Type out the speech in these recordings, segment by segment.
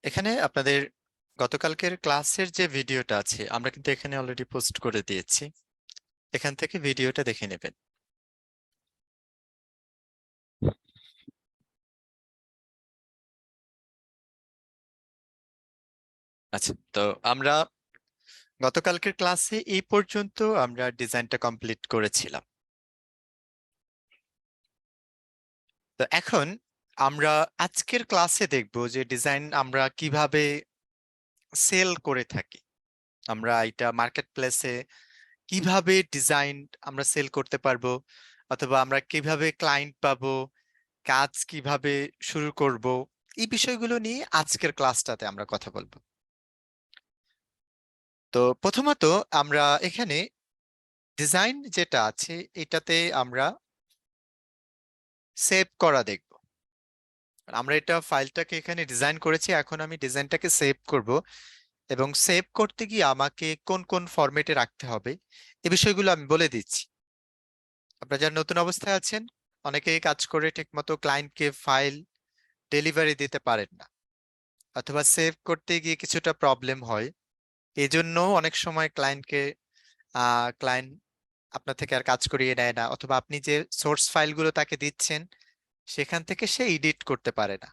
এখানে আপনাদের গতকালকের ক্লাসের যে ভিডিওটা আছে আমরা কিন্তু এখানে অলরেডি পোস্ট করে দিয়েছি। এখান থেকে ভিডিওটা দেখে নেবেন। আচ্ছা, তো আমরা গতকালকের ক্লাসে এই পর্যন্ত আমরা ডিজাইনটা কমপ্লিট করেছিলাম। তো এখন আমরা আজকের ক্লাসে দেখব যে ডিজাইন আমরা কিভাবে সেল করে থাকি। আমরা এটা মার্কেট প্লেসে কিভাবে ডিজাইন আমরা সেল করতে পারবো, অথবা আমরা কিভাবে ক্লায়েন্ট পাবো, কাজ কিভাবে শুরু করব, এই বিষয়গুলো নিয়ে আজকের ক্লাসটাতে আমরা কথা বলবো। তো প্রথমত আমরা এখানে ডিজাইন যেটা আছে এটাতে আমরা সেভ করা দেখব। আমরা এটা ফাইলটাকে এখানে ডিজাইন করেছি, এখন আমি ডিজাইনটাকে সেভ করব এবং সেভ করতে গিয়ে আমাকে কোন কোন ফরম্যাটে রাখতে হবে এই বিষয়গুলো আমি বলে দিচ্ছি। আপনারা যারা নতুন অবস্থায় আছেন, অনেকেই কাজ করে ঠিকমতো ক্লায়েন্টকে ফাইল ডেলিভারি দিতে পারেন না, অথবা সেভ করতে গিয়ে কিছুটা প্রবলেম হয়। এই জন্য অনেক সময় ক্লায়েন্ট আপনার থেকে আর কাজ করিয়ে নেয় না, অথবা আপনি যে সোর্স ফাইলগুলো তাকে দিচ্ছেন সেখান থেকে সে এডিট করতে পারে না।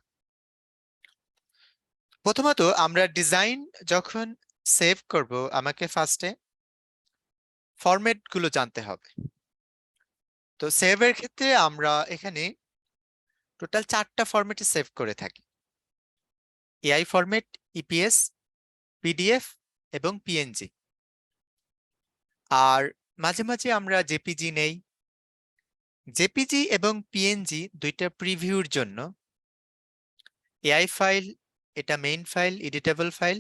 প্রথমত আমরা ডিজাইন যখন সেভ করব আমাকে ফার্স্টে ফরম্যাট গুলো জানতে হবে। তো সেভের ক্ষেত্রে আমরা এখানে টোটাল 4টা ফরম্যাটে সেভ করে থাকি: এআই ফরম্যাট, ইপিএস, পিডিএফ এবং পিএনজি। আর মাঝে মাঝে আমরা জেপিজি নেই। জেপিজি এবং পিএনজি দুইটা প্রিভিউর জন্য। এআই ফাইল এটা মেইন ফাইল, এডিটেবল ফাইল।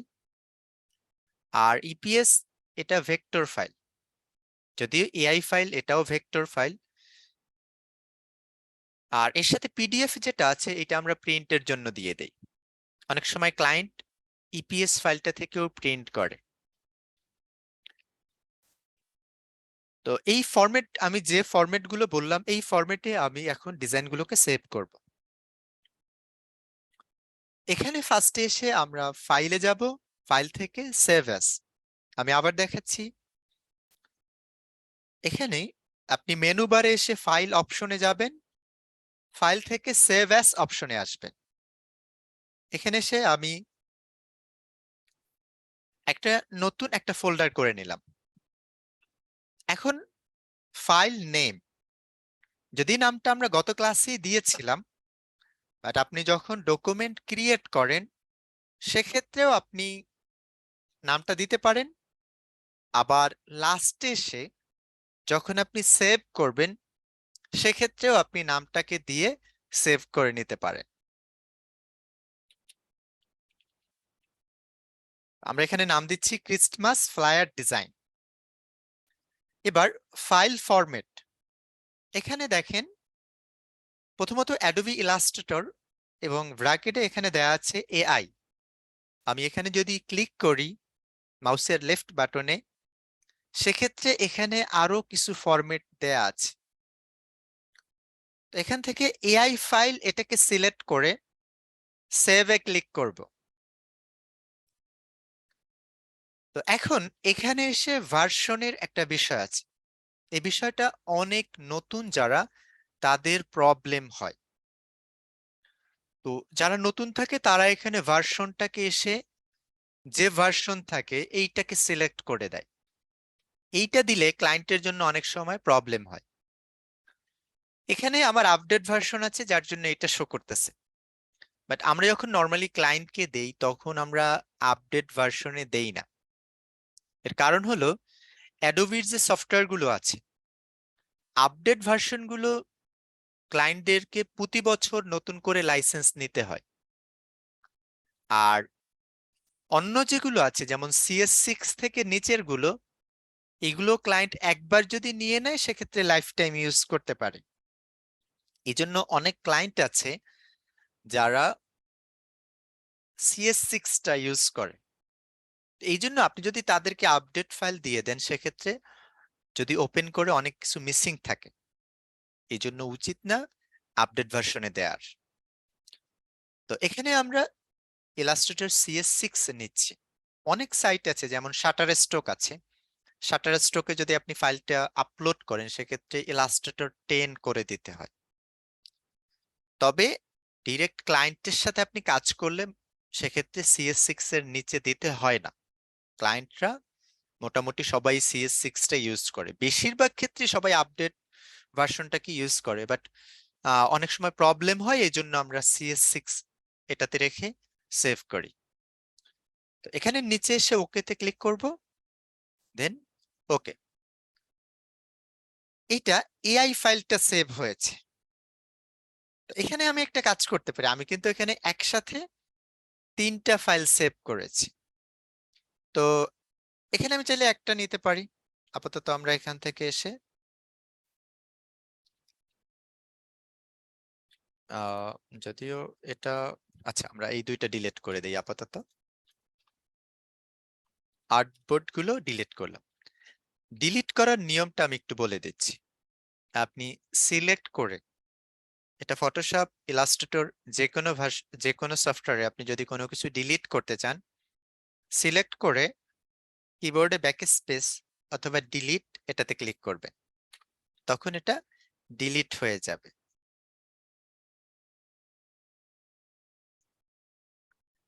আর ইপিএস এটা ভেক্টর ফাইল, যদিও এআই ফাইল এটাও ভেক্টর ফাইল। আর এর সাথে পিডিএফ যেটা আছে এটা আমরা প্রিন্টের জন্য দিয়ে দেই। অনেক সময় ক্লায়েন্ট ইপিএস ফাইলটা থেকেও প্রিন্ট করে। তো এই ফরম্যাট, আমি যে ফরম্যাট গুলো বললাম এই ফরম্যাটে আমি এখন ডিজাইনগুলোকে সেভ করব। এখানে ফার্স্টে এসে আমরা ফাইলে যাব, ফাইল থেকে সেভ অ্যাজ। আমি আবার দেখাচ্ছি, এখানে আপনি মেনু বারে এসে ফাইল অপশনে যাবেন, ফাইল থেকে সেভ অ্যাজ অপশনে আসবেন। এখানে এসে আমি নতুন একটা ফোল্ডার করে নিলাম। এখন ফাইল নেম, যদি নামটা আমরা গত ক্লাসেই দিয়েছিলাম, বাট আপনি যখন ডকুমেন্ট ক্রিয়েট করেন সেক্ষেত্রেও আপনি নামটা দিতে পারেন। আবার লাস্টে এসে যখন আপনি সেভ করবেন সেক্ষেত্রেও আপনি নামটাকে দিয়ে সেভ করে নিতে পারেন। আমরা এখানে নাম দিচ্ছি ক্রিসমাস ফ্লায়ার ডিজাইন। এবার ফাইল ফরম্যাট, এখানে দেখেন প্রথমত অ্যাডোবি ইলাস্ট্রেটর এবং ব্র্যাকেটে এখানে দেয়া আছে এআই। আমি এখানে যদি ক্লিক করি মাউসের লেফট বাটনে, সেক্ষেত্রে এখানে আরো কিছু ফরম্যাট দেয়া আছে। তো এখান থেকে এআই ফাইল এটাকে সিলেক্ট করে সেভ এ ক্লিক করব। তো এখন এখানে এসে ভার্সনের একটা বিষয় আছে। এই বিষয়টা অনেক নতুন যারা, তাদের প্রবলেম হয়। তো যারা নতুন থাকে তারা এখানে ভার্সনটাকে এসে যে ভার্সন থাকে এইটাকে সিলেক্ট করে দেয়। এইটা দিলে ক্লায়েন্টের জন্য অনেক সময় প্রবলেম হয়। এখানে আমার আপডেট ভার্সন আছে যার জন্য এটা শো করতেছে, বাট আমরা যখন নর্মালি ক্লায়েন্টকে দেই তখন আমরা আপডেট ভার্সনে দেই না। এর কারণ হলো অ্যাডোবির যে সফটওয়্যার গুলো আছে, আপডেট ভার্সন গুলো ক্লায়েন্টদেরকে প্রতি বছর নতুন করে লাইসেন্স নিতে হয়। আর অন্য যেগুলো আছে যেমন CS6 থেকে নিচের গুলো, এগুলো ক্লায়েন্ট একবার যদি নিয়ে নেয় সেক্ষেত্রে লাইফ টাইম ইউজ করতে পারে। এই জন্য অনেক ক্লায়েন্ট আছে যারা CS6টা ইউজ করে। এই জন্য আপনি যদি তাদেরকে আপডেট ফাইল দিয়ে দেন সেক্ষেত্রে যদি ওপেন করে অনেক কিছু মিসিং থাকে, এই জন্য উচিত না আপডেট ভার্সনে দেওয়ার। তো এখানে আমরা ইলাস্ট্রেটর CS6 নিচ্ছি। অনেক সাইট আছে, যেমন শাটারস্টক আছে। শাটারস্টকে যদি আপনি ফাইলটা আপলোড করেন সেক্ষেত্রে ইলাস্ট্রেটর 10 করে দিতে হয়। তবে ডিরেক্ট ক্লায়েন্টের সাথে আপনি কাজ করলে সেক্ষেত্রে CS6 এর নিচে দিতে হয় না। ক্লায়েন্টরা মোটামুটি সবাই CS6 টা ইউজ করে, বেশিরভাগ ক্ষেত্রে সবাই আপডেট ভার্সনটাকে ইউজ করে, বাট অনেক সময় প্রবলেম হয়, এই জন্য আমরা CS6 এটাতে রেখে সেভ করি। তো এখানে নিচে এসে ওকেতে ক্লিক করব, দেন ওকে। এটা এআই ফাইলটা সেভ হয়েছে। তো এখানে আমি একটা কাজ করতে পারি, আমি কিন্তু এখানে একসাথে 3টা ফাইল সেভ করেছি। তো এখানে আমি চাইলে একটা নিতে পারি। আপাতত আমরা এখান থেকে এসে আহ, যদিও এটা, আচ্ছা আমরা এই দুইটা ডিলিট করে দিই আপাতত। আর্টবোর্ড গুলো ডিলিট করলাম। ডিলিট করার নিয়মটা আমি একটু বলে দিচ্ছি। আপনি সিলেক্ট করে, এটা ফটোশপ, ইলাস্ট্রেটর, যে কোনো সফটওয়্যারে আপনি যদি কোনো কিছু ডিলিট করতে চান, সিলেক্ট করে কিবোর্ডে ব্যাকস্পেস অথবা ডিলিট এটাতে ক্লিক করবেন, তখন এটা ডিলিট হয়ে যাবে।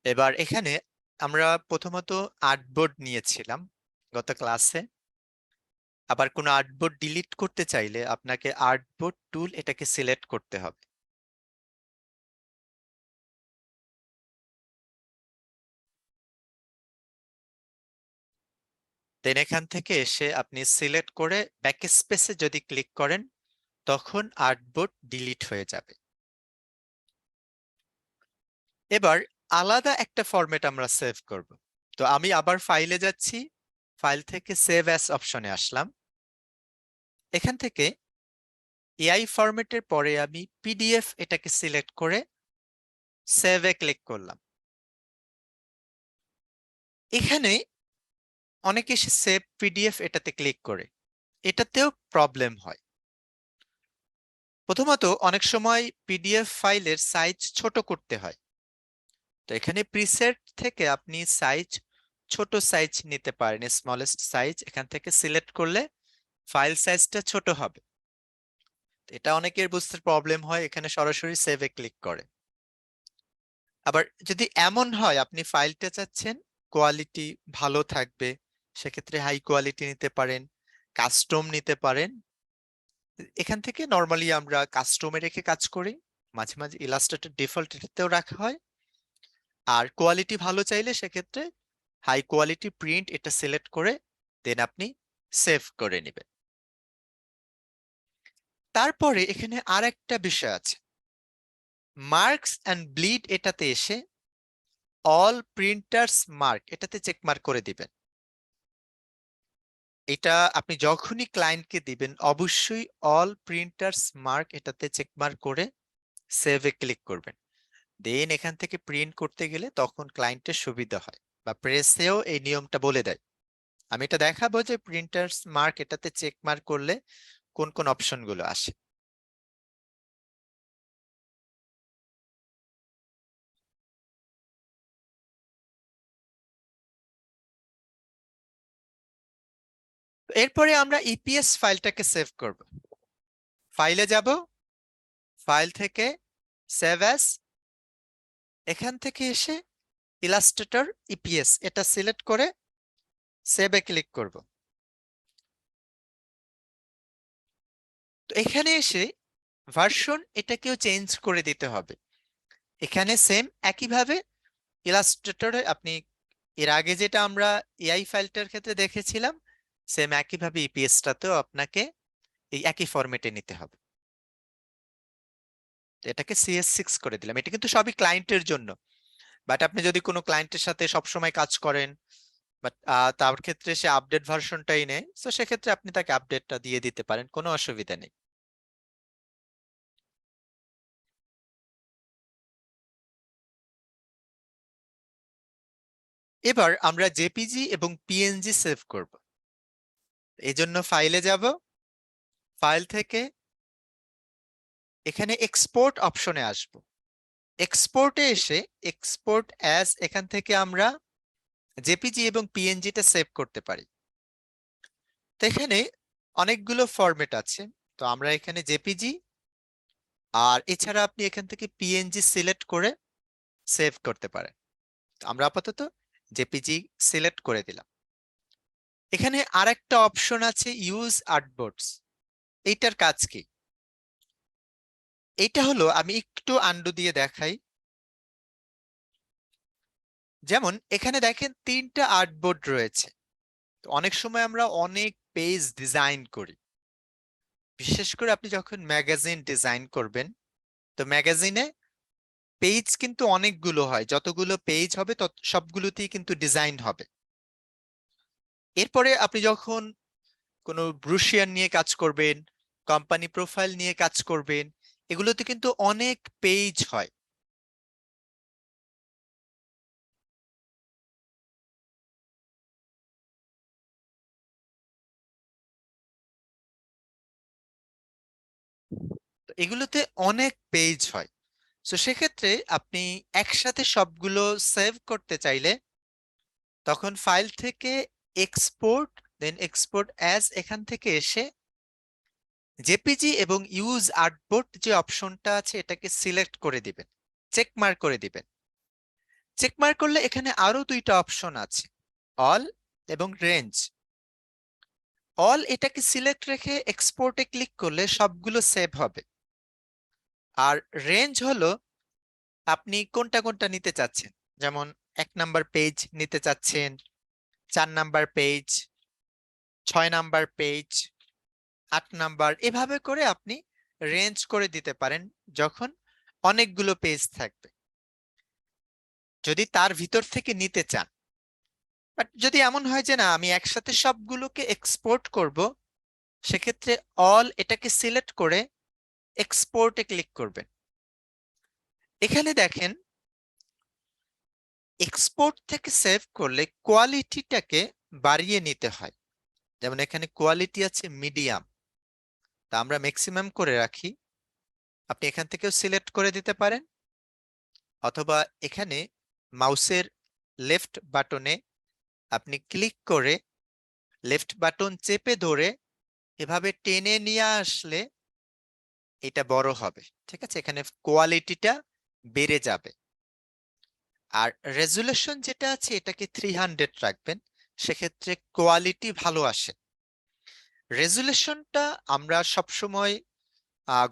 এবার এখানে আমরা প্রথমত আর্টবোর্ড নিয়েছিলাম গত ক্লাসে। আবার কোনো আর্টবোর্ড ডিলিট করতে চাইলে আপনাকে আর্টবোর্ড টুল এটাকে সিলেক্ট করতে হবে। দেন এখান থেকে এসে আপনি সিলেক্ট করে ব্যাকস্পেসে যদি ক্লিক করেন তখন আর্টবোর্ড ডিলিট হয়ে যাবে। এবার আলাদা একটা ফরম্যাট আমরা সেভ করব। তো আমি আবার ফাইলে যাচ্ছি, ফাইল থেকে সেভ অ্যাজ অপশনে আসলাম। এখান থেকে এআই ফরম্যাটের পরে আমি পিডিএফ এটাকে সিলেক্ট করে সেভে ক্লিক করলাম। এখানে অনেকে এসে সেভ পিডিএফ এটাতে ক্লিক করে, এটাতেও প্রবলেম হয়। প্রথমত অনেক সময় পিডিএফ ফাইলের সাইজ ছোট করতে হয়। তো এখানে প্রিসেট থেকে আপনি সাইজ, ছোট সাইজ নিতে পারেন, স্মলেস্ট সাইজ এখান থেকে সিলেক্ট করলে ফাইল সাইজটা ছোট হবে। এটা অনেকের বুঝতে প্রবলেম হয়, এখানে সরাসরি সেভে ক্লিক করে। আবার যদি এমন হয় আপনি ফাইলটা চাচ্ছেন কোয়ালিটি ভালো থাকবে, সেক্ষেত্রে হাই কোয়ালিটি নিতে পারেন, কাস্টম নিতে পারেন। এখান থেকে নরমালি আমরা কাস্টমে রেখে কাজ করি, মাঝে মাঝে ইলাস্ট্রেটর ডিফল্ট এটাতেও রাখা হয়। আর কোয়ালিটি ভালো চাইলে সেক্ষেত্রে হাই কোয়ালিটি প্রিন্ট এটা সিলেক্ট করে দেন আপনি সেভ করে নেবেন। তারপরে এখানে আর একটা বিষয় আছে, মার্কস অ্যান্ড ব্লিড এটাতে এসে অল প্রিন্টার্স মার্ক এটাতে চেক মার্ক করে দিবেন। এটা আপনি যখনই ক্লায়েন্টকে দিবেন অবশ্যই অল প্রিন্টার্স মার্ক এটাতে চেক মার্ক করে সেভে ক্লিক করবেন। দেন এখান থেকে প্রিন্ট করতে গেলে তখন ক্লায়েন্টের সুবিধা হয়, বা প্রেসেও এই নিয়মটা বলে দেয়। আমি এটা দেখাবো যে প্রিন্টার্স মার্ক এটাতে চেক মার্ক করলে কোন কোন অপশন গুলো আসে। এরপরে আমরা ইপিএস ফাইলটাকে সেভ করব। ফাইলে যাব, ফাইল থেকে সেভ অ্যাজ, এখান থেকে এসে ইলাস্ট্রেটর ইপিএস এটা সিলেক্ট করে সেভে ক্লিক করব। তো এখানে এসে ভার্সন এটাকেও চেঞ্জ করে দিতে হবে। এখানে সেম একইভাবে ইলাস্ট্রেটরে আপনি এর আগে যেটা আমরা এআই ফাইলটার ক্ষেত্রে দেখেছিলাম, সেম একইভাবে ইপিএসটাতেও আপনাকে এই একই ফরম্যাটে নিতে হবে। তো এটাকে CS6 করে দিলাম। এটা কিন্তু সবই ক্লায়েন্টের জন্য, বাট আপনি যদি কোনো ক্লায়েন্টের সাথে সবসময় কাজ করেন, বাট তার ক্ষেত্রে সে আপডেট ভার্সনটাই নেয়, তো সেক্ষেত্রে আপনি তাকে আপডেটটা দিয়ে দিতে পারেন, কোনো অসুবিধা নেই। এবার আমরা জেপিজি এবং পিএনজি সেভ করব। এই জন্য ফাইলে যাব, ফাইল থেকে এখানে এক্সপোর্ট অপশনে আসব। এক্সপোর্টে এসে এক্সপোর্ট অ্যাজ এখান থেকে আমরা জেপিজি এবং পিএনজিটা সেভ করতে পারি। তো এখানে অনেকগুলো ফরম্যাট আছে, তো আমরা এখানে জেপিজি আর এছাড়া আপনি এখান থেকে পিএনজি সিলেক্ট করে সেভ করতে পারেন। তো আমরা আপাতত জেপিজি সিলেক্ট করে দিলাম। এখানে আরেকটা অপশন আছে ইউজ আর্টবোর্ডস। এইটার কাজ কি? এইটা হলো, আমি একটু আন্ডু দিয়ে দেখাই। যেমন এখানে দেখেন 3টা আর্টবোর্ড রয়েছে। তো অনেক সময় আমরা অনেক পেজ ডিজাইন করি, বিশেষ করে আপনি যখন ম্যাগাজিন ডিজাইন করবেন, তো ম্যাগাজিনে পেজ কিন্তু অনেকগুলো হয়, যতগুলো পেজ হবে তত সবগুলোতেই কিন্তু ডিজাইন হবে। এরপরে আপনি যখন কোনো ব্রুশিয়ার নিয়ে কাজ করবেন, কোম্পানি প্রোফাইল নিয়ে কাজ করবেন, এগুলোতে কিন্তু অনেক পেজ হয়। তো এগুলোতে অনেক পেজ হয়। তো সেক্ষেত্রে আপনি একসাথে সবগুলো সেভ করতে চাইলে তখন ফাইল থেকে এক্সপোর্ট, দেন এক্সপোর্ট অ্যাজ এখান থেকে এসে জেপিজি এবং ইউজ আর্টবোর্ড যে অপশনটা আছে এটাকে সিলেক্ট করে দিবেন, চেক মার্ক করে দিবেন। চেক মার্ক করলে এখানে আরো 2টা অপশন আছে, অল এবং রেঞ্জ। অল এটাকে সিলেক্ট রেখে এক্সপোর্টে ক্লিক করলে সবগুলো সেভ হবে। আর রেঞ্জ হলো আপনি কোনটা কোনটা নিতে চাচ্ছেন, যেমন 1 নাম্বার পেজ নিতে চাচ্ছেন, 4 number page, 6 number page, 8 number, এভাবে করে আপনি রেঞ্জ করে দিতে পারেন যখন অনেকগুলো পেজ থাকবে, যদি তার ভিতর থেকে নিতে চান। বাট যদি এমন হয় যে না আমি একসাথে সবগুলোকে এক্সপোর্ট করব, সেক্ষেত্রে অল এটাকে সিলেক্ট করে এক্সপোর্টে ক্লিক করবেন। এখানে দেখেন এক্সপোর্ট থেকে সেভ করলে কোয়ালিটিটাকে বাড়িয়ে নিতে হয়। যেমন এখানে কোয়ালিটি আছে মিডিয়াম, তা আমরা ম্যাক্সিমাম করে রাখি। আপনি এখান থেকেও সিলেক্ট করে দিতে পারেন, অথবা এখানে মাউসের লেফট বাটনে আপনি ক্লিক করে লেফট বাটন চেপে ধরে এভাবে টেনে নিয়ে আসলে এটা বড় হবে। ঠিক আছে, এখানে কোয়ালিটিটা বেড়ে যাবে। আর রেজুলেশন যেটা আছে এটাকে 300 রাখবেন, সেক্ষেত্রে কোয়ালিটি ভালো আসে। রেজুলেশনটা আমরা সবসময়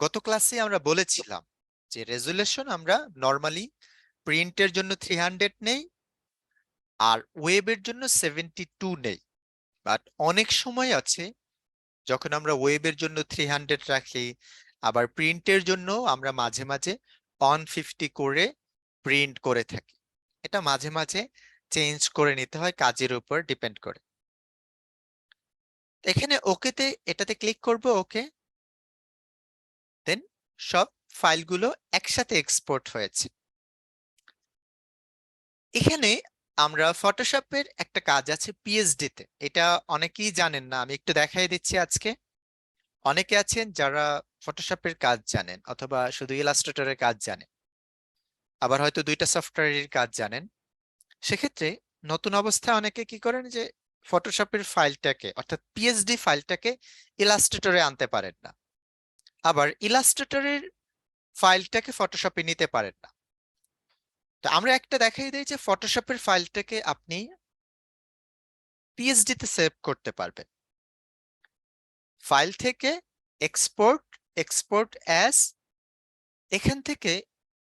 গত ক্লাসে আমরা বলেছিলাম যে রেজুলেশন আমরা নর্মালি প্রিন্টের জন্য 300 নেই আর ওয়েবের জন্য 72 নেই। বাট অনেক সময় আছে যখন আমরা ওয়েবের জন্য 300 রাখি, আবার প্রিন্টের জন্য আমরা মাঝে মাঝে 150 করে প্রিন্ট করে থাকি। এটা মাঝে মাঝে চেঞ্জ করে নিতে হয়, কাজের উপর ডিপেন্ড করে। এখানে ওকেতে এটাতে ক্লিক করব, ওকে, দেন সব ফাইলগুলো একসাথে এক্সপোর্ট হয়েছে। এখানে আমরা ফটোশপের একটা কাজ আছে পিএইচডি তে, এটা অনেকেই জানেন না, আমি একটু দেখাই দিচ্ছি আজকে। অনেকে আছেন যারা ফটোশপের কাজ জানেন অথবা শুধু ইলাস্ট্রেটরের কাজ জানেন, আবার হয়তো 2টা সফটওয়্যারের কাজ জানেন। সেক্ষেত্রে নতুন অবস্থায় অনেকে কি করেন যে ফটোশপের ফাইলটাকে অর্থাৎ পিএইচডি ফাইলটাকে ইলাস্ট্রেটরে আনতে পারেন না, আবার ইলাস্ট্রেটরের ফাইলটাকে ফটোশপে নিতে পারেন না। তো আমরা একটা দেখাই দিই যে ফটোশপের ফাইলটাকে আপনি পিএইচডি তে সেভ করতে পারবেন। ফাইল থেকে এক্সপোর্ট, এক্সপোর্ট অ্যাজ, এখান থেকে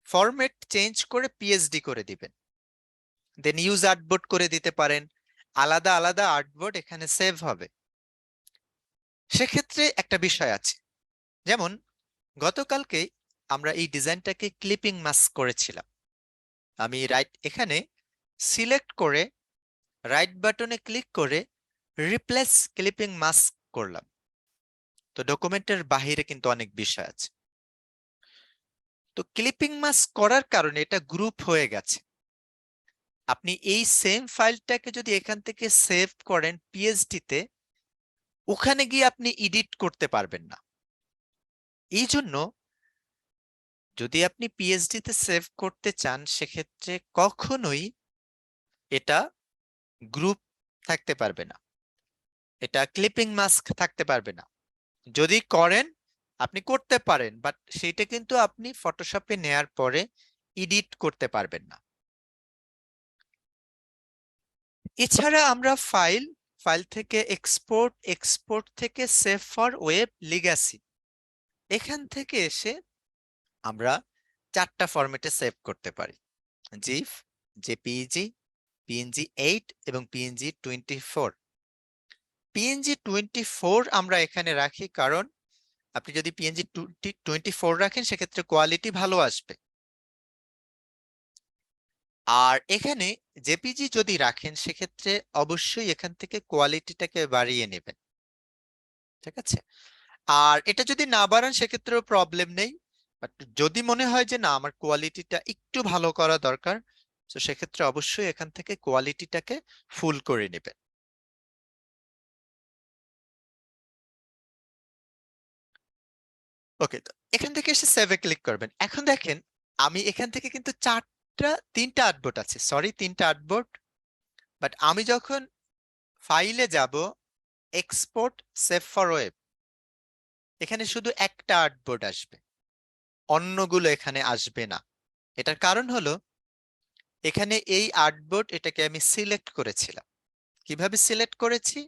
ফরম্যাট চেঞ্জ করে পিএইচডি করে দিবেন, দেন ইউজ আর্টবোর্ড করে দিতে পারেন। আলাদা আলাদা আর্টবোর্ড এখানে সেভ হবে। সেক্ষেত্রে একটা বিষয় আছে, যেমন গতকালকে আমরা এই ডিজাইনটাকে ক্লিপিং মাস্ক করেছিলাম। আমি রাইট এখানে সিলেক্ট করে রাইট বাটনে ক্লিক করে রিপ্লেস ক্লিপিং মাস্ক করলাম। তো ডকুমেন্টের বাহিরে কিন্তু অনেক বিষয় আছে। তো ক্লিপিং মাস্ক করার কারণে এটা গ্রুপ হয়ে গেছে। আপনি এই সেম ফাইলটাকে যদি এখান থেকে সেভ করেন পিএইচডি তে, ওখানে গিয়ে আপনি এডিট করতে পারবেন না। এই জন্য যদি আপনি পিএইচডি তে সেভ করতে চান সেক্ষেত্রে কখনোই এটা গ্রুপ থাকতে পারবে না, এটা ক্লিপিং মাস্ক থাকতে পারবে না। যদি করেন আপনি করতে পারেন, বাট সেইটা কিন্তু আপনি ফটোশপে নেয়ার পরে এডিট করতে পারবেন না। এছাড়া আমরা ফাইল, ফাইল থেকে এক্সপোর্ট, এক্সপোর্ট থেকে সেভ ফর ওয়েব লিগ্যাসি, এখান থেকে এসে আমরা 4টা ফরম্যাটে সেভ করতে পারি: জিফ, জেপিইজি, পিএনজি 8 এবং পিএনজি 24। পিএনজি 24 আমরা এখানে রাখি কারণ আপনি যদি পিএনজি 24 রাখেন সেক্ষেত্রে কোয়ালিটি ভালো আসবে। আর এখানে জেপিজি যদি রাখেন সেক্ষেত্রে অবশ্যই এখান থেকে কোয়ালিটিটাকে বাড়িয়ে নেবেন, ঠিক আছে? আর এটা যদি না বাড়ান সেক্ষেত্রেও প্রবলেম নেই, বাট যদি মনে হয় যে না আমার কোয়ালিটিটা একটু ভালো করা দরকার, তো সেক্ষেত্রে অবশ্যই এখান থেকে কোয়ালিটিটাকে ফুল করে নেবেন। ওকে, তো এখান থেকে এসে সেভে ক্লিক করবেন। এখন দেখেন আমি এখান থেকে কিন্তু তিনটা আর্টবোর্ড আছে, সরি তিনটা আর্টবোর্ড, বাট আমি যখন ফাইলে যাব, এক্সপোর্ট সেভ ফর ওয়েব, এখানে শুধু একটা আর্টবোর্ড আসবে, অন্যগুলো এখানে আসবে না। এটার কারণ হলো এখানে এই আর্টবোর্ড এটাকে আমি সিলেক্ট করেছিলাম। কিভাবে সিলেক্ট করেছি?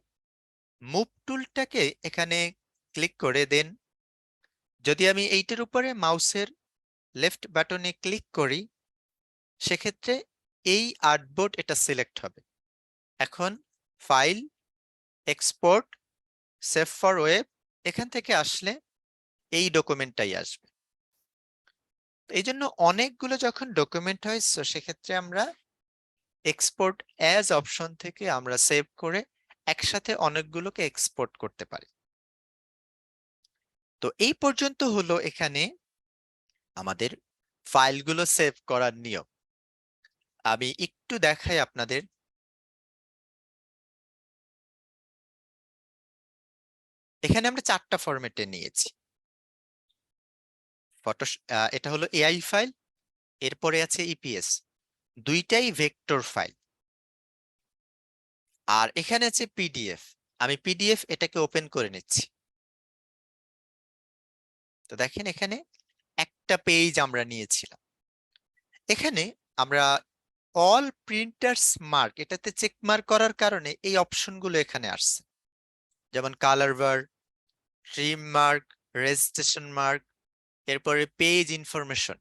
মুভ টুলটাকে এখানে ক্লিক করে দেন, যদি আমি এইটার উপরে মাউসের লেফট বাটনে ক্লিক করি সেক্ষেত্রে এই আর্টবোর্ড এটা সিলেক্ট হবে। এখন file, export, save for web, এখান থেকে আসলে এই ডকুমেন্টটাই আসবে। এই জন্য অনেকগুলো যখন ডকুমেন্ট হয় সেক্ষেত্রে আমরা এক্সপোর্ট অ্যাজ অপশন থেকে আমরা সেভ করে একসাথে অনেকগুলোকে এক্সপোর্ট করতে পারি। তো এই পর্যন্ত হলো এখানে আমাদের ফাইলগুলো সেভ করার নিয়ম। আমি একটু দেখাই আপনাদের। এখানে আমরা 4টা ফরম্যাটে নিয়েছি। ফটো, এটা হলো এআই ফাইল, এরপরে আছে ইপিএস, দুইটাই ভেক্টর ফাইল। আর এখানে আছে পিডিএফ, আমি পিডিএফ এটাকে ওপেন করে নিচ্ছি। তো দেখেন এখানে একটা পেজ আমরা নিয়েছিলাম। এখানে আমরা অল প্রিন্টার্স মার্ক এটাতে চেক মার্ক করার কারণে এই অপশনগুলো এখানে আসছে, যেমন কালার বার, ট্রিম মার্ক, রেজিস্ট্রেশন মার্ক, এরপরে পেজ ইনফরমেশন।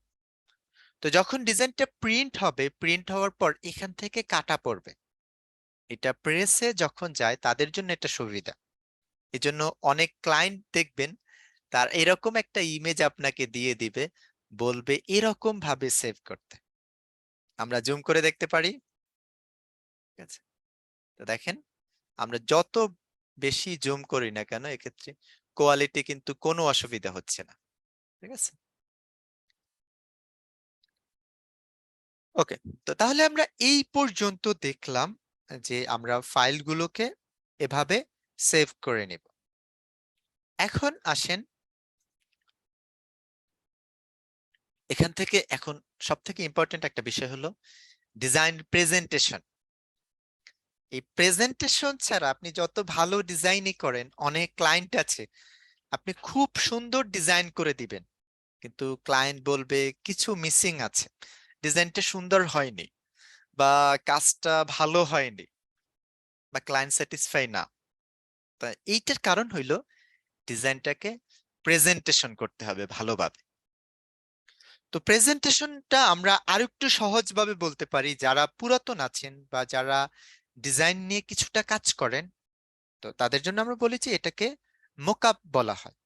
তো যখন ডিজাইনটা প্রিন্ট হবে, প্রিন্ট হওয়ার পর এখান থেকে কাটা পড়বে, এটা প্রেসে যখন যায় তাদের জন্য এটা সুবিধা। এজন্য অনেক ক্লায়েন্ট দেখবেন তার এরকম একটা ইমেজ আপনাকে দিয়ে দিবে, বলবে এরকম ভাবে সেভ করতে। আমরা জুম করে দেখতে পারি, ঠিক আছে? তো দেখেন আমরা যত বেশি জুম করি না কেন এক্ষেত্রে কোয়ালিটি কিন্তু কোনো অসুবিধা হচ্ছে না, ঠিক আছে? ওকে, তো তাহলে আমরা এই পর্যন্ত দেখলাম যে আমরা ফাইলগুলোকে এভাবে সেভ করে নেব। এখন আসেন এখান থেকে, এখন সবথেকে ইম্পর্টেন্ট একটা বিষয় হলো ডিজাইন প্রেজেন্টেশন। এই প্রেজেন্টেশন ছাড়া আপনি যত ভালো ডিজাইনই করেন, অনেক ক্লায়েন্ট আছে আপনি খুব সুন্দর ডিজাইন করে দিবেন কিন্তু ক্লায়েন্ট বলবে কিছু মিসিং আছে, ডিজাইনটা সুন্দর হয়নি বা কাজটা ভালো হয়নি বা ক্লায়েন্ট স্যাটিসফাই না। তা এইটার কারণ হইলো ডিজাইনটাকে প্রেজেন্টেশন করতে হবে ভালোভাবে। তো প্রেজেন্টেশনটা আমরা আরেকটু সহজভাবে বলতে পারি, যারা পুরাতন আছেন বা যারা ডিজাইন নিয়ে কিছুটা কাজ করেন, তো তাদের জন্য আমরা বলেছি এটাকে মোকআপ বলা হয়।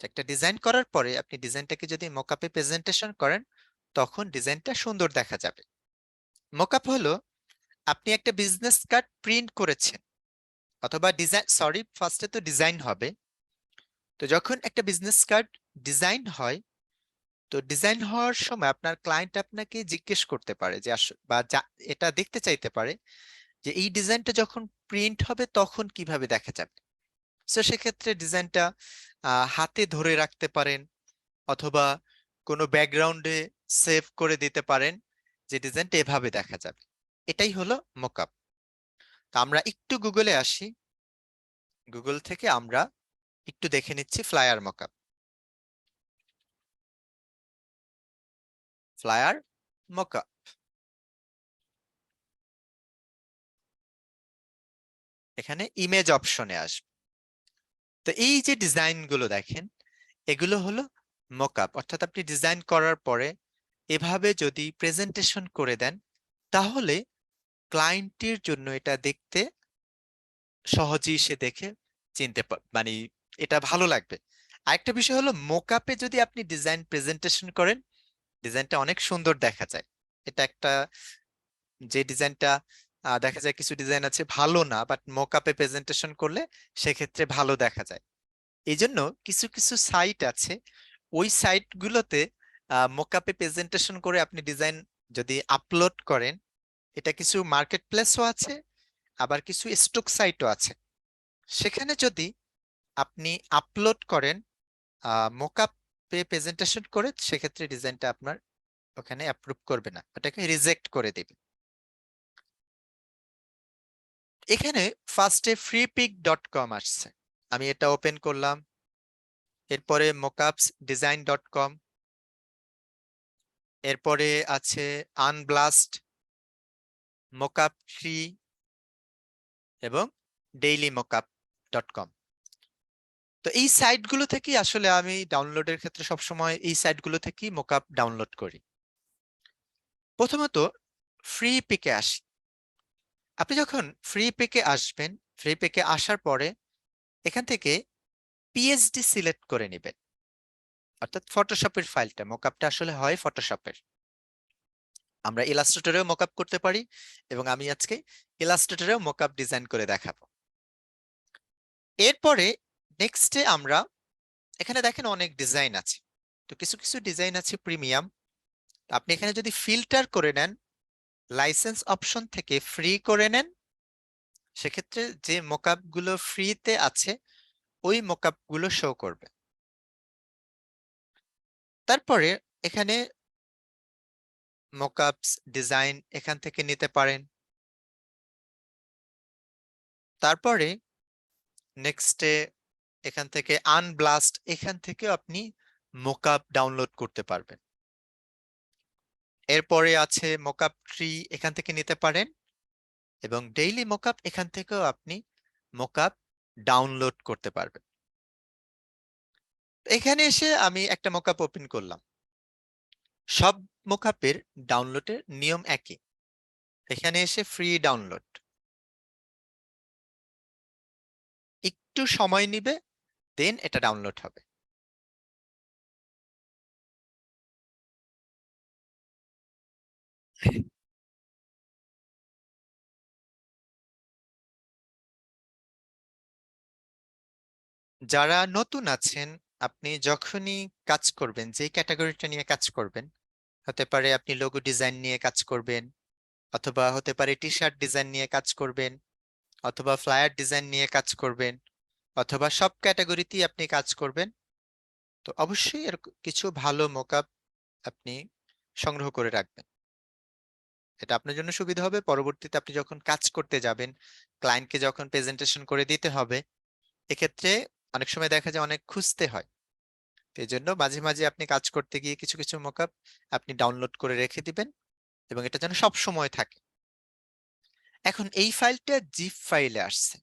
একটা ডিজাইন করার পরে আপনি ডিজাইনটাকে যদি মোকআপে প্রেজেন্টেশন করেন তখন ডিজাইনটা সুন্দর দেখা যাবে। মোকআপ হলো আপনি একটা বিজনেস কার্ড প্রিন্ট করেছেন অথবা ডিজাইন, সরি ফার্স্টে তো ডিজাইন হবে। তো যখন একটা বিজনেস কার্ড ডিজাইন হয়, তো ডিজাইন হওয়ার সময় আপনার ক্লায়েন্ট আপনাকে জিজ্ঞেস করতে পারে যে বা এটা দেখতে চাইতে পারে যে এই ডিজাইনটা যখন প্রিন্ট হবে তখন কিভাবে দেখা যাবে। তো সেক্ষেত্রে ডিজাইনটা হাতে ধরে রাখতে পারেন অথবা কোনো ব্যাকগ্রাউন্ডে সেভ করে দিতে পারেন, যে ডিজাইনটা এভাবে দেখা যাবে। এটাই হলো মকআপ। তো আমরা একটু গুগলে আসি, গুগল থেকে আমরা একটু দেখে নিচ্ছি ফ্লায়ার মকআপ। ফ্লায়ার মকআপ, এখানে ইমেজ অপশনে আসবে। তো এই যে ডিজাইন গুলো দেখেন, এগুলো হলো মকআপ, অর্থাৎ আপনি ডিজাইন করার পরে এভাবে যদি প্রেজেন্টেশন করে দেন, তাহলে ক্লায়েন্টের জন্য এটা দেখতে সহজেই সে দেখে মানে এটা ভালো লাগবে। আরেকটা বিষয় হলো মোকআপে যদি আপনি ডিজাইন প্রেজেন্টেশন করেন, ডিজাইনটা অনেক সুন্দর দেখা যায়। এটা একটা, যে ডিজাইনটা দেখা যায় কিছু ডিজাইন আছে ভালো না, বাট মোকআপে প্রেজেন্টেশন করলে সেক্ষেত্রে ভালো দেখা যায়। এই জন্য কিছু কিছু সাইট আছে, ওই সাইট গুলোতে মোকআপে প্রেজেন্টেশন করে আপনি ডিজাইন যদি আপলোড করেন, এটা কিছু মার্কেট প্লেসও আছে, আবার কিছু স্টক সাইটও আছে। সেখানে যদি আপনি আপলোড করেন মোকআপে প্রেজেন্টেশন করে, সেক্ষেত্রে ডিজাইনটা আপনার ওখানে অ্যাপ্রুভ করবে না, ওটাকে রিজেক্ট করে দিবে। এখানে ফার্স্টে freepik.com আসছে, আমি এটা ওপেন করলাম। এরপরে mockupsdesign.com, এরপরে আছে আনব্লাস্ট, মোকআপ ফ্রি এবং dailymockup.com। তো এই সাইটগুলো থেকেই আসলে আমি ডাউনলোডের ক্ষেত্রে সবসময় এই সাইটগুলো থেকেই মোকআপ ডাউনলোড করি। প্রথমত ফ্রি পিকে আসি। আপনি যখন ফ্রি পিকে আসবেন, ফ্রি পিকে আসার পরে এখান থেকে পিএইচডি সিলেক্ট করে নেবেন, অর্থাৎ ফটোশপের ফাইলটা। মোকআপটা আসলে হয় ফটোশপের, আমরা ইলাস্ট্রেটরেও মোকআপ করতে পারি, এবং আমি আজকে ইলাস্ট্রেটরেও মোকআপ ডিজাইন করে দেখাবো। এরপরে নেক্সটে আমরা এখানে দেখেন অনেক ডিজাইন আছে, তো কিছু কিছু ডিজাইন আছে প্রিমিয়াম। আপনি এখানে যদি ফিল্টার করে নেন, লাইসেন্স অপশন থেকে ফ্রি করে নেন, সেক্ষেত্রে যে মোকআপ গুলো ফ্রিতে আছে ওই মোকআপ গুলো শো করবে। তারপরে এখানে মোকআপস ডিজাইন এখান থেকে নিতে পারেন। তারপরে নেক্সটে এখান থেকে আনব্লাস্ট, এখান থেকে আপনি মোকআপ ডাউনলোড করতে পারবেন। এরপরে আছে মোকআপ ট্রি, এখান থেকে নিতে পারেন, এবং ডেইলি মোকআপ এখান থেকেও আপনি মোকআপ ডাউনলোড করতে পারবেন। এখানে এসে আমি একটা মোকআপ ওপেন করলাম। সব মোকআপের ডাউনলোডের নিয়ম একই, এখানে এসে ফ্রি ডাউনলোড, একটু সময় নিবে, দেন এটা ডাউনলোড হবে। যারা নতুন আছেন, আপনি যখনই কাজ করবেন, যে ক্যাটাগরিটা নিয়ে কাজ করবেন, হতে পারে আপনি লোগো ডিজাইন নিয়ে কাজ করবেন, অথবা হতে পারে টি শার্ট ডিজাইন নিয়ে কাজ করবেন, অথবা ফ্লায়ার ডিজাইন নিয়ে কাজ করবেন, অথবা সব ক্যাটাগরিতেই আপনি কাজ করবেন, তো অবশ্যই এর কিছু ভালো মোকআপ আপনি সংগ্রহ করে রাখবেন। এটা আপনার জন্য সুবিধা হবে, পরবর্তীতে আপনি যখন কাজ করতে যাবেন, ক্লায়েন্টকে যখন প্রেজেন্টেশন করে দিতে হবে, এক্ষেত্রে অনেক সময় দেখা যায় অনেক খুঁজতে হয়। এই জন্য মাঝে মাঝে আপনি কাজ করতে গিয়ে কিছু কিছু মকআপ আপনি ডাউনলোড করে রেখে দিবেন, এবং এটা যেন সব সময় থাকে। এখন এই ফাইলটা জিপ ফাইলে আসছে,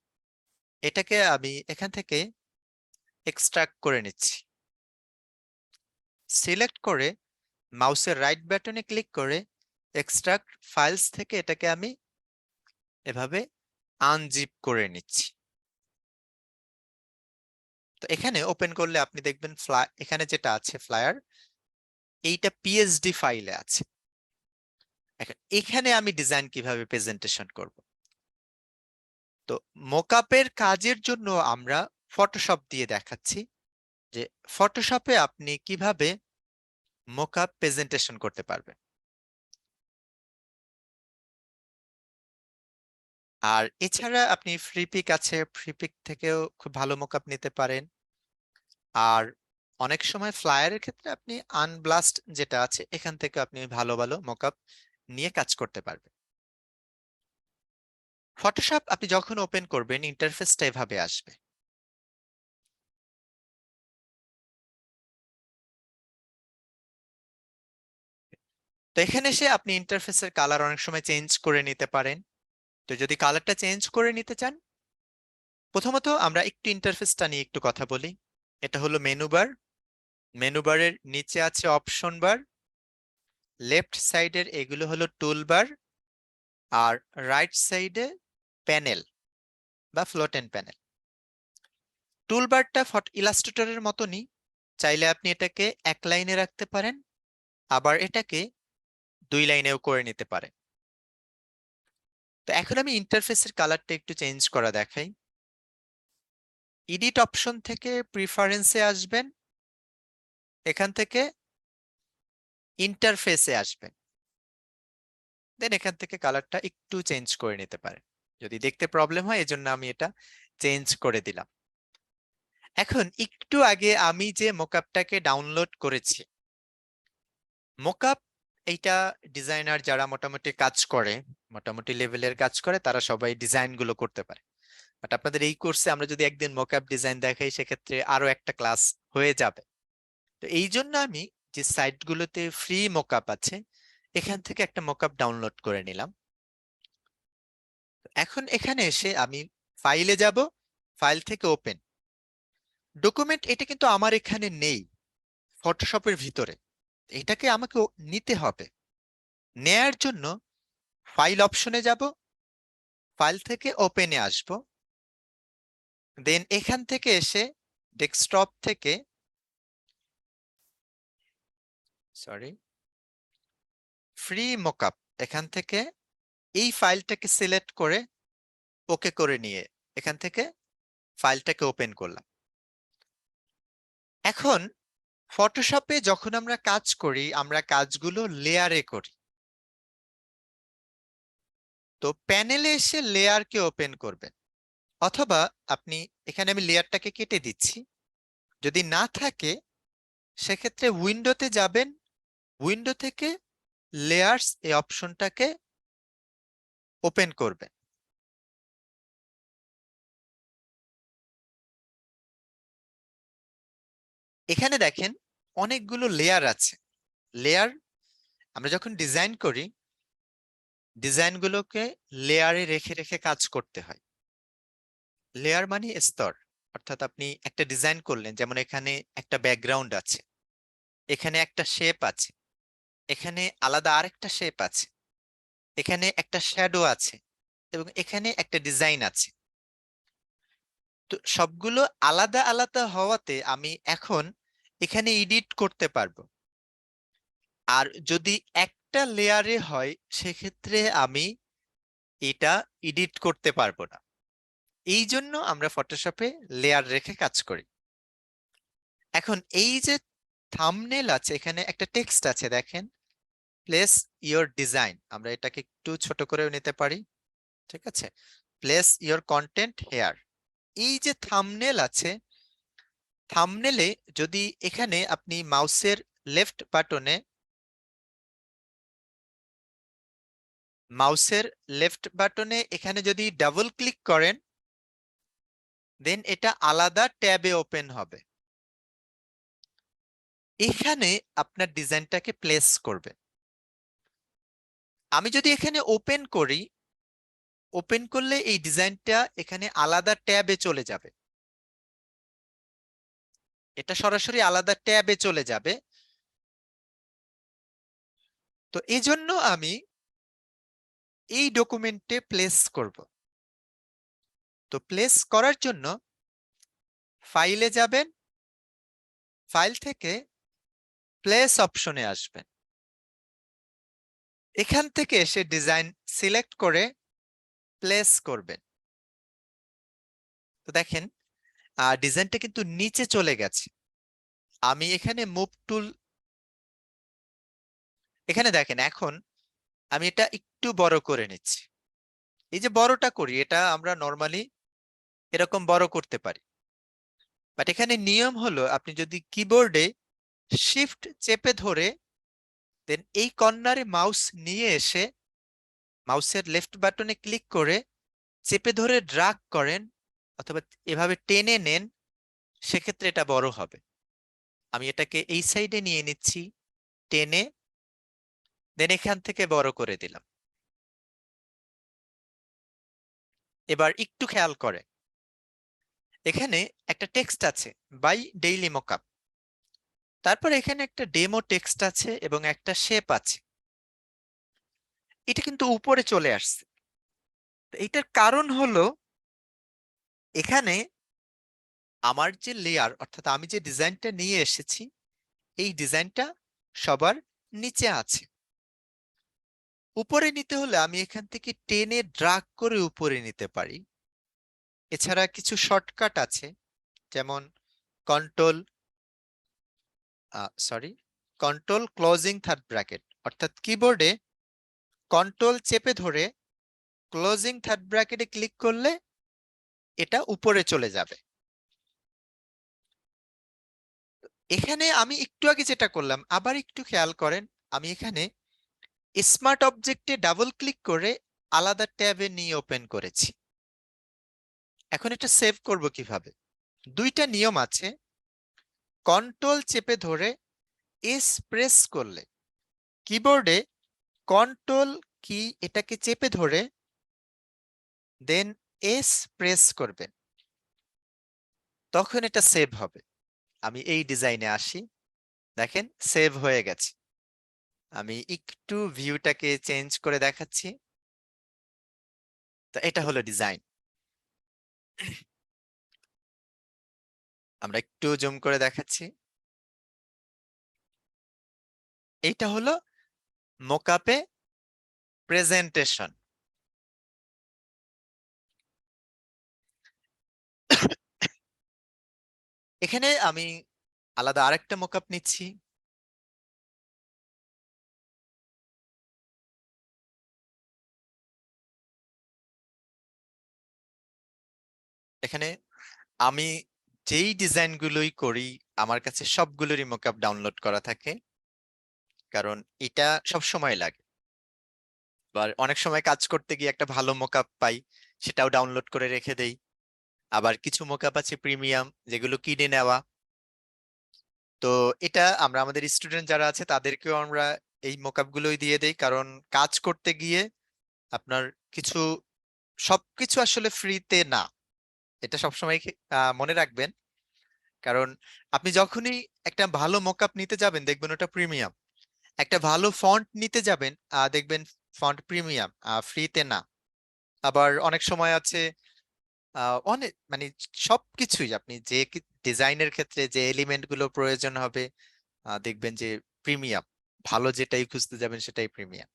এটাকে আমি এখান থেকে এক্সট্রাক্ট করে নিচ্ছি। সিলেক্ট করে মাউসের রাইট বাটনে ক্লিক করে এক্সট্রাক্ট ফাইলস থেকে এটাকে আমি এভাবে আনজিপ করে নিচ্ছি। তো এখানে ওপেন করলে আপনি দেখবেন এখানে যেটা আছে ফ্লায়ার, এইটা পিএইচডি ফাইলে আছে। এখানে আমি ডিজাইন কিভাবে প্রেজেন্টেশন করব, তো মোকআপের কাজের জন্য আমরা ফটোশপ দিয়ে দেখাচ্ছি যে ফটোশপে আপনি কিভাবে মোকআপ প্রেজেন্টেশন করতে পারবেন। আর এছাড়া আপনি ফ্রিপিক আছে, ফ্রিপিক থেকেও খুব ভালো মোকআপ নিতে পারেন। আর অনেক সময় ফ্লায়ারের ক্ষেত্রে আপনি আনব্লাস্ট যেটা আছে এখান থেকে আপনি ভালো ভালো মকআপ নিয়ে কাজ করতে পারবেন। ফটোশপ আপনি যখন ওপেন করবেন ইন্টারফেসটা এভাবে আসবে। তো এখানে এসে আপনি ইন্টারফেসের কালার অনেক সময় চেঞ্জ করে নিতে পারেন। তো যদি কালারটা চেঞ্জ করে নিতে চান, প্রথমত আমরা একটু ইন্টারফেসটা নিয়ে একটু কথা বলি। এটা হলো মেনু বার। মেনু বারের নিচে আছে অপশন বার, লেফট সাইডের এগুলো হলো টুল বার, আর রাইট সাইডে প্যানেল বা ফ্লোট এন্ড প্যানেল। টুল বারটা ইলাস্ট্রেটরের মতনই, চাইলে আপনি এটাকে এক লাইনে রাখতে পারেন, আবার এটাকে দুই লাইনেও করে নিতে পারেন। তো এখন আমি ইন্টারফেসের কালারটা একটু চেঞ্জ করা দেখাই। এডিট অপশন থেকে প্রিফারেন্সে আসবেন, এখান থেকে ইন্টারফেসে আসবেন, দেন এখান থেকে কালারটা একটু চেঞ্জ করে নিতে পারেন। যদি দেখতে প্রবলেম হয় এজন্য আমি এটা চেঞ্জ করে দিলাম। এখন একটু আগে আমি যে মোকআপটাকে ডাউনলোড করেছি, মোকআপ এইটা ডিজাইনার যারা মোটামুটি কাজ করে, মোটামুটি লেভেলের কাজ করে, তারা সবাই ডিজাইন গুলো করতে পারে। বাট আপনাদের এই কোর্সে আমরা যদি একদিন মোকআপ ডিজাইন দেখাই সেক্ষেত্রে আরো একটা ক্লাস হয়ে যাবে। তো এই জন্য আমি যে সাইটগুলোতে ফ্রি মোকআপ আছে এখান থেকে একটা মোকআপ ডাউনলোড করে নিলাম। এখন এখানে এসে আমি ফাইলে যাব, ফাইল থেকে ওপেন ডকুমেন্ট। এটা কিন্তু আমার এখানে নেই, ফটোশপের ভিতরে। এটাকে আমাকে নিতে হবে। নেয়ার জন্য ফাইল অপশনে যাব, ফাইল থেকে ওপেনে আসব, দেন এখান থেকে এসে ডেস্কটপ থেকে সরি ফ্রি মোকআপ, এখান থেকে এই ফাইলটাকে সিলেক্ট করে ওকে করে নিয়ে এখান থেকে ফাইলটাকে ওপেন করলাম। এখন ফটোশপে যখন আমরা কাজ করি আমরা কাজগুলো লেয়ারে করি। তো প্যানেলে এসে লেয়ারকে ওপেন করবেন, অথবা আপনি এখানে আমি লেয়ারটাকে কেটে দিচ্ছি, যদি না থাকে সেক্ষেত্রে উইন্ডোতে যাবেন, উইন্ডো থেকে লেয়ার্স এই অপশনটাকে ওপেন করবেন। এখানে দেখেন অনেকগুলো লেয়ার আছে। লেয়ার আমরা যখন ডিজাইন করি ডিজাইনগুলোকে লেয়ারে রেখে রেখে কাজ করতে হয়। লেয়ার মানে স্তর, অর্থাৎ আপনি একটা ডিজাইন করলেন, যেমন এখানে একটা ব্যাকগ্রাউন্ড আছে, এখানে একটা শেপ আছে, এখানে আলাদা আরেকটা শেপ আছে, এখানে একটা শ্যাডো আছে, এবং এখানে একটা ডিজাইন আছে। তো সবগুলো আলাদা আলাদা হওয়াতে আমি এখন এখানে এডিট করতে পারবো। আর যদি একটা লেয়ারে হয় সেক্ষেত্রে আমি এটা এডিট করতে পারবো না। এই জন্য আমরা ফটোশপে লেয়ার রেখে কাজ করি। এখন এই যে থাম্বনেল আছে, এখানে একটা টেক্সট আছে দেখেন, প্লেস ইওর ডিজাইন। আমরা এটাকে একটু ছোট করেও নিতে পারি, ঠিক আছে। Place your content here. এই যে থাম্বনেল আছে, থাম্বনেলে যদি এখানে আপনি মাউসের লেফট বাটনে এখানে যদি ডাবল ক্লিক করেন, দেন এটা আলাদা ট্যাবে ওপেন হবে। এখানে আপনার ডিজাইনটাকে প্লেস করবে। আমি যদি এখানে ওপেন করি, ওপেন করলে এই ডিজাইনটা এখানে আলাদা ট্যাবে চলে যাবে, এটা সরাসরি আলাদা ট্যাবে চলে যাবে। তো এই জন্য আমি এই ডকুমেন্টে প্লেস করব। তো প্লেস করার জন্য ফাইলে যাবেন, ফাইল থেকে প্লেস অপশনে আসবেন, এখান থেকে এসে ডিজাইন সিলেক্ট করে প্লেস করবেন। তো দেখেন ডিজাইনটা কিন্তু নিচে চলে গেছে। আমি এখানে মুভ টুল, এখানে দেখেন এখন আমি এটা একটু বড় করে নিচ্ছি। এই যে বড়টা করি এটা আমরা নরমালি এরকম বড় করতে পারি, বাট এখানে নিয়ম হলো আপনি যদি কিবোর্ডে শিফট চেপে ধরে দেন এই কর্নারে মাউস নিয়ে এসে মাউসের লেফট বাটনে ক্লিক করে চেপে ধরে ড্রাগ করেন অথবা এভাবে টেনে নেন, সেক্ষেত্রে এটা বড় হবে। আমি এটাকে এই সাইডে নিয়ে নিচ্ছি, টেনে দেন এখান থেকে বড় করে দিলাম। এবার একটু খেয়াল করে এখানে একটা টেক্সট আছে, বাই ডেইলি মকআপ। তারপর এখানে একটা ডেমো টেক্সট আছে এবং একটা শেপ আছে। এটা কিন্তু উপরে চলে আসছে। এটার কারণ হলো এখানে আমার যে লেয়ার অর্থাৎ আমি যে ডিজাইনটা নিয়ে এসেছি এই ডিজাইনটা সবার নিচে আছে। উপরে নিতে হলে আমি এখান থেকে টেনে ড্রাগ করে উপরে নিতে পারি। এছাড়া কিছু শর্টকাট আছে, যেমন control control closing third bracket, অর্থাৎ কিবোর্ডে কন্ট্রোল চেপে ধরে ক্লোজিং থার্ড ব্র্যাকেটে ক্লিক করলে এটা উপরে চলে যাবে। এখানে আমি একটু আগে যেটা করলাম আবার একটু খেয়াল করেন, আমি এখানে স্মার্ট অবজেক্টে ডাবল ক্লিক করে আলাদা ট্যাবে নিয়ে ওপেন করেছি। এখন এটা সেভ করব কিভাবে? দুইটা নিয়ম আছে। কন্ট্রোল চেপে ধরে এস প্রেস করলে কিবোর্ডে কন্ট্রোল কি এটাকে চেপে ধরে দেন এস প্রেস করবেন, তখন এটা সেভ হবে। আমি এই ডিজাইনে আসি, দেখেন সেভ হয়ে গেছে। আমি একটু ভিউটাকে চেঞ্জ করে দেখাচ্ছি। তো এটা হলো ডিজাইন। আমরা একটু জুম করে দেখাচ্ছি। এইটা হলো মোকআপে প্রেজেন্টেশন। এখানে আমি আলাদা আরেকটা মোকআপ নিচ্ছি। এখানে আমি যেই ডিজাইনগুলোই করি আমার কাছে সবগুলোরই মোকআপ ডাউনলোড করা থাকে, কারণ এটা সব সময় লাগে। বা অনেক সময় কাজ করতে গিয়ে একটা ভালো মোকআপ পাই, সেটাও ডাউনলোড করে রেখে দেই। আবার কিছু মোকআপ আছে প্রিমিয়াম, যেগুলো কিনে নেওয়া। তো এটা আমরা আমাদের স্টুডেন্ট যারা আছে তাদেরকেও আমরা এই মোকআপ গুলোই দিয়ে দেই, কারণ কাজ করতে গিয়ে আপনার কিছু সবকিছু আসলে ফ্রিতে না, এটা সবসময় মনে রাখবেন। কারণ আপনি যখনই একটা ভালো মোকআপ নিতে যাবেন দেখবেন ওটা প্রিমিয়াম, একটা ভালো ফন্ট নিতে যাবেন দেখবেন ফন্ট প্রিমিয়াম, ফ্রিতে না। আবার অনেক সময় আছে অনেক মানে সবকিছুই আপনি যে ডিজাইনের ক্ষেত্রে যে এলিমেন্ট গুলো প্রয়োজন হবে দেখবেন যে প্রিমিয়াম, ভালো যেটাই খুঁজতে যাবেন সেটাই প্রিমিয়াম।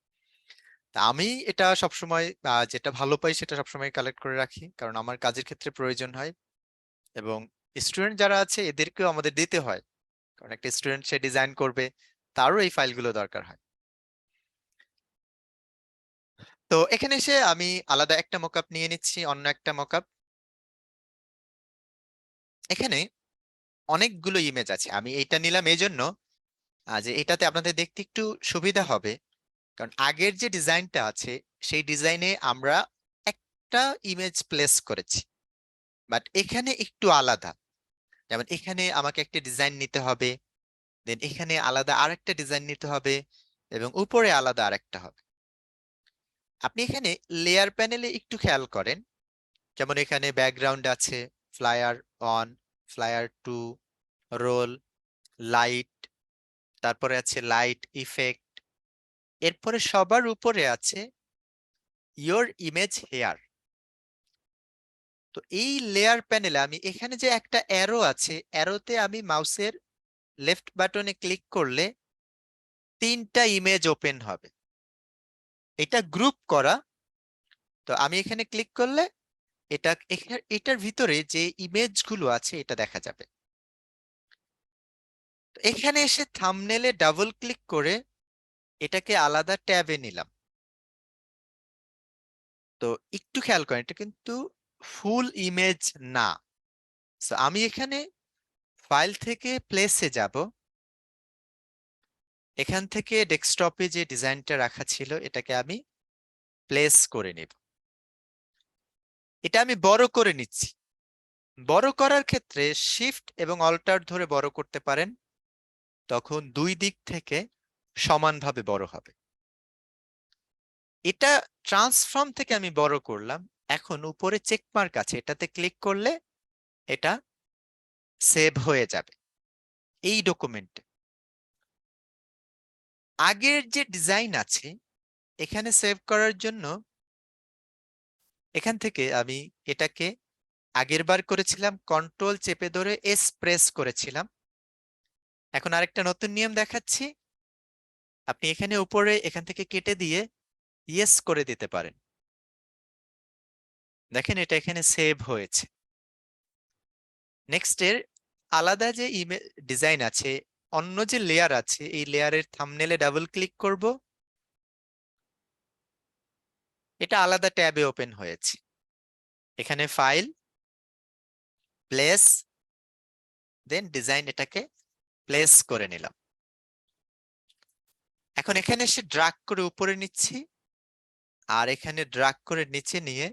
তা আমি এটা সবসময় যেটা ভালো পাই সেটা সবসময় কালেক্ট করে রাখি, কারণ আমার কাজের ক্ষেত্রে প্রয়োজন হয় এবং স্টুডেন্ট যারা আছে এদেরকেও আমাদের দিতে হয়, কারণ একটা স্টুডেন্ট সে ডিজাইন করবে, তারও এই ফাইলগুলো দরকার হয়। তো এখানে এসে আমি আলাদা একটা মকআপ নিয়ে নিচ্ছি, অন্য একটা মকআপ। এখানে অনেকগুলো ইমেজ আছে, আমি এইটা নিলাম এই জন্য যে এটাতে আপনাদের দেখতে একটু সুবিধা হবে। কারণ আগের যে ডিজাইনটা আছে সেই ডিজাইনে আমরা একটা ইমেজ প্লেস করেছি, বাট এখানে একটু আলাদা। যেমন এখানে আমাকে একটা ডিজাইন নিতে হবে, দেন এখানে আলাদা আরেকটা ডিজাইন নিতে হবে এবং উপরে আলাদা আরেকটা হবে। আপনি এখানে লেয়ার প্যানেলে একটু খেয়াল করেন, যেমন এখানে ব্যাকগ্রাউন্ড আছে, flyer one, flyer two, roll, light, তারপরে আছে লাইট ইফেক্ট, এরপরে সবার উপরে আছে ইয়োর ইমেজ হেয়ার। তো এই লেয়ার প্যানেলে আমি এখানে যে একটা অ্যারো আছে, অ্যারোতে আমি মাউসের লেফট বাটনে ক্লিক করলে তিনটা ইমেজ ওপেন হবে। এটা গ্রুপ করা। তো আমি এখানে ক্লিক করলে এটার ভিতরে যে ইমেজগুলো আছে এটা দেখা যাবে। তো এখানে এসে থাম্বনেলে ডাবল ক্লিক করে এটাকে আলাদা ট্যাবে নিলাম। তো একটু খেয়াল করেন এটা কিন্তু ফুল ইমেজ না। So, আমি এখানে ফাইল থেকে প্লেসে যাব। এখান থেকে ডেস্কটপে যে ডিজাইনটা রাখা ছিল এটাকে আমি প্লেস করে নেব। এটা আমি বড় করে নিচ্ছি। বড় করার ক্ষেত্রে শিফট এবং অল্টার ধরে বড় করতে পারেন, তখন দুই দিক থেকে সমানভাবে বড় হবে। এটা ট্রান্সফর্ম থেকে আমি বড় করলাম। এখন উপরে চেকমার্ক আছে, এটাতে ক্লিক করলে এটা সেভ হয়ে যাবে এই ডকুমেন্টে। আগের যে ডিজাইন আছে এখানে সেভ করার জন্য এখান থেকে আমি এটাকে আগের বার করেছিলাম কন্ট্রোল চেপে ধরে এস প্রেস করেছিলাম। এখন আরেকটা নতুন নিয়ম দেখাচ্ছি। আপনি এখানে উপরে এখান থেকে কেটে দিয়ে ইয়েস করে দিতে পারেন। দেখেন এটা এখানে সেভ হয়েছে। নেক্সট এর আলাদা যে ডিজাইন আছে, অন্য যে লেয়ার আছে, এই লেয়ারের থাম্বনেলে ডাবল ক্লিক করব। এটা আলাদা ট্যাবে ওপেন হয়েছে। এখানে ফাইল, প্লেস, দেন ডিজাইন, এটাকে প্লেস করে নিলাম। এখন এখানে এসে ড্রাগ করে উপরে নিচ্ছি, আর এখানে ড্রাগ করে নিচে নিয়ে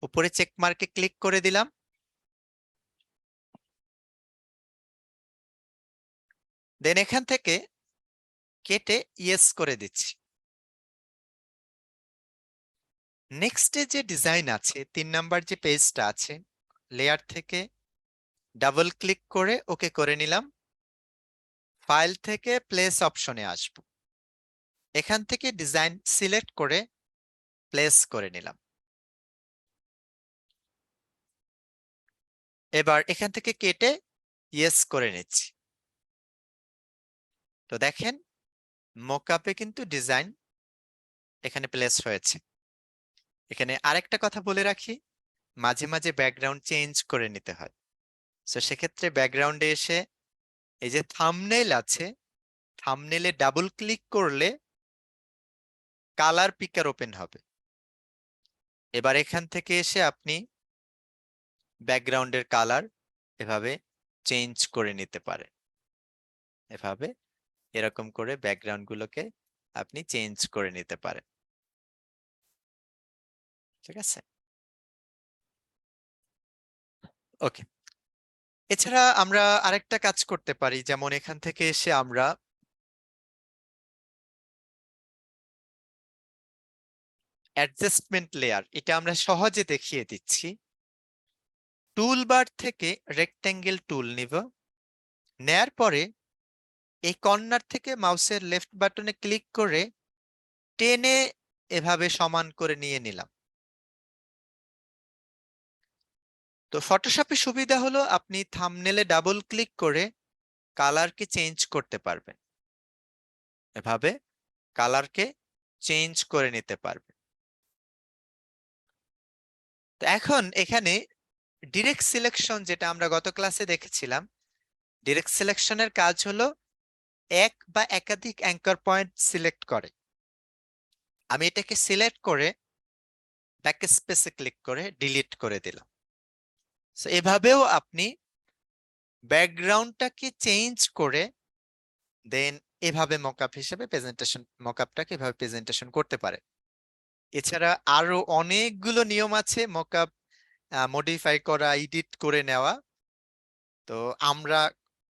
উপরে চেক মার্কে ক্লিক করে দিলাম। দেন এখান থেকে কেটে ইয়েস করে দিচ্ছি। নেক্সট যে ডিজাইন আছে, 3 নাম্বার যে পেজটা আছে, লেয়ার থেকে ডাবল ক্লিক করে ওকে করে নিলাম। ফাইল থেকে প্লেস অপশনে আসব। এখান থেকে ডিজাইন সিলেক্ট করে প্লেস করে নিলাম। এবার এখান থেকে কেটে ইয়েস করে নিচ্ছি। তো দেখেন মকআপে কিন্তু ডিজাইন এখানে প্লেস হয়েছে। এখানে আরেকটা কথা বলে রাখি, মাঝে মাঝে ব্যাকগ্রাউন্ড চেঞ্জ করে নিতে হয়। তো সেক্ষেত্রে ব্যাকগ্রাউন্ডে এসে এই যে থাম্বনেইল আছে, থাম্বনেইলে ডাবল ক্লিক করলে কালার পিকার ওপেন হবে। এবার এখান থেকে এসে আপনি ব্যাকগ্রাউন্ডের কালার এভাবে চেঞ্জ করে নিতে পারেন। এভাবে এরকম করে ব্যাকগ্রাউন্ড গুলোকে আপনি চেঞ্জ করে নিতে পারেন। ঠিক আছে, ওকে। এছাড়া আমরা আরেকটা কাজ করতে পারি, যেমন এখান থেকে এসে আমরা অ্যাডজাস্টমেন্ট লেয়ার, এটা আমরা সহজে দেখিয়ে দিচ্ছি। টুল বার থেকে রেক্ট্যাঙ্গেল টুল নিব। নেয়ার পরে এই কর্নার থেকে মাউসের লেফট বাটনে ক্লিক করে টেনে এভাবে সমান করে নিয়ে নিলাম। তো ফটোশপে সুবিধা হলো আপনি থাম্বনেলে ডাবল ক্লিক করে কালারকে চেঞ্জ করতে পারবেন। এভাবে কালারকে চেঞ্জ করে নিতে পারবেন। তো এখন এখানে ডিরেক্ট সিলেকশন, যেটা আমরা গত ক্লাসে দেখেছিলাম, ডিরেক্ট সিলেকশনের কাজ হলো এক বা একাধিক অ্যাঙ্কর পয়েন্ট সিলেক্ট করে। আমি এটাকে সিলেক্ট করে ব্যাক স্পেসে ক্লিক করে ডিলিট করে দিলাম। সো এভাবেও আপনি ব্যাকগ্রাউন্ডটাকে চেঞ্জ করে দেন এভাবে মকআপ হিসেবে প্রেজেন্টেশন, মকআপটাকে এভাবে প্রেজেন্টেশন করতে পারে। এছাড়া আরো অনেকগুলো নিয়ম আছে মকআপ মডিফাই করা, এডিট করে নেওয়া। তো আমরা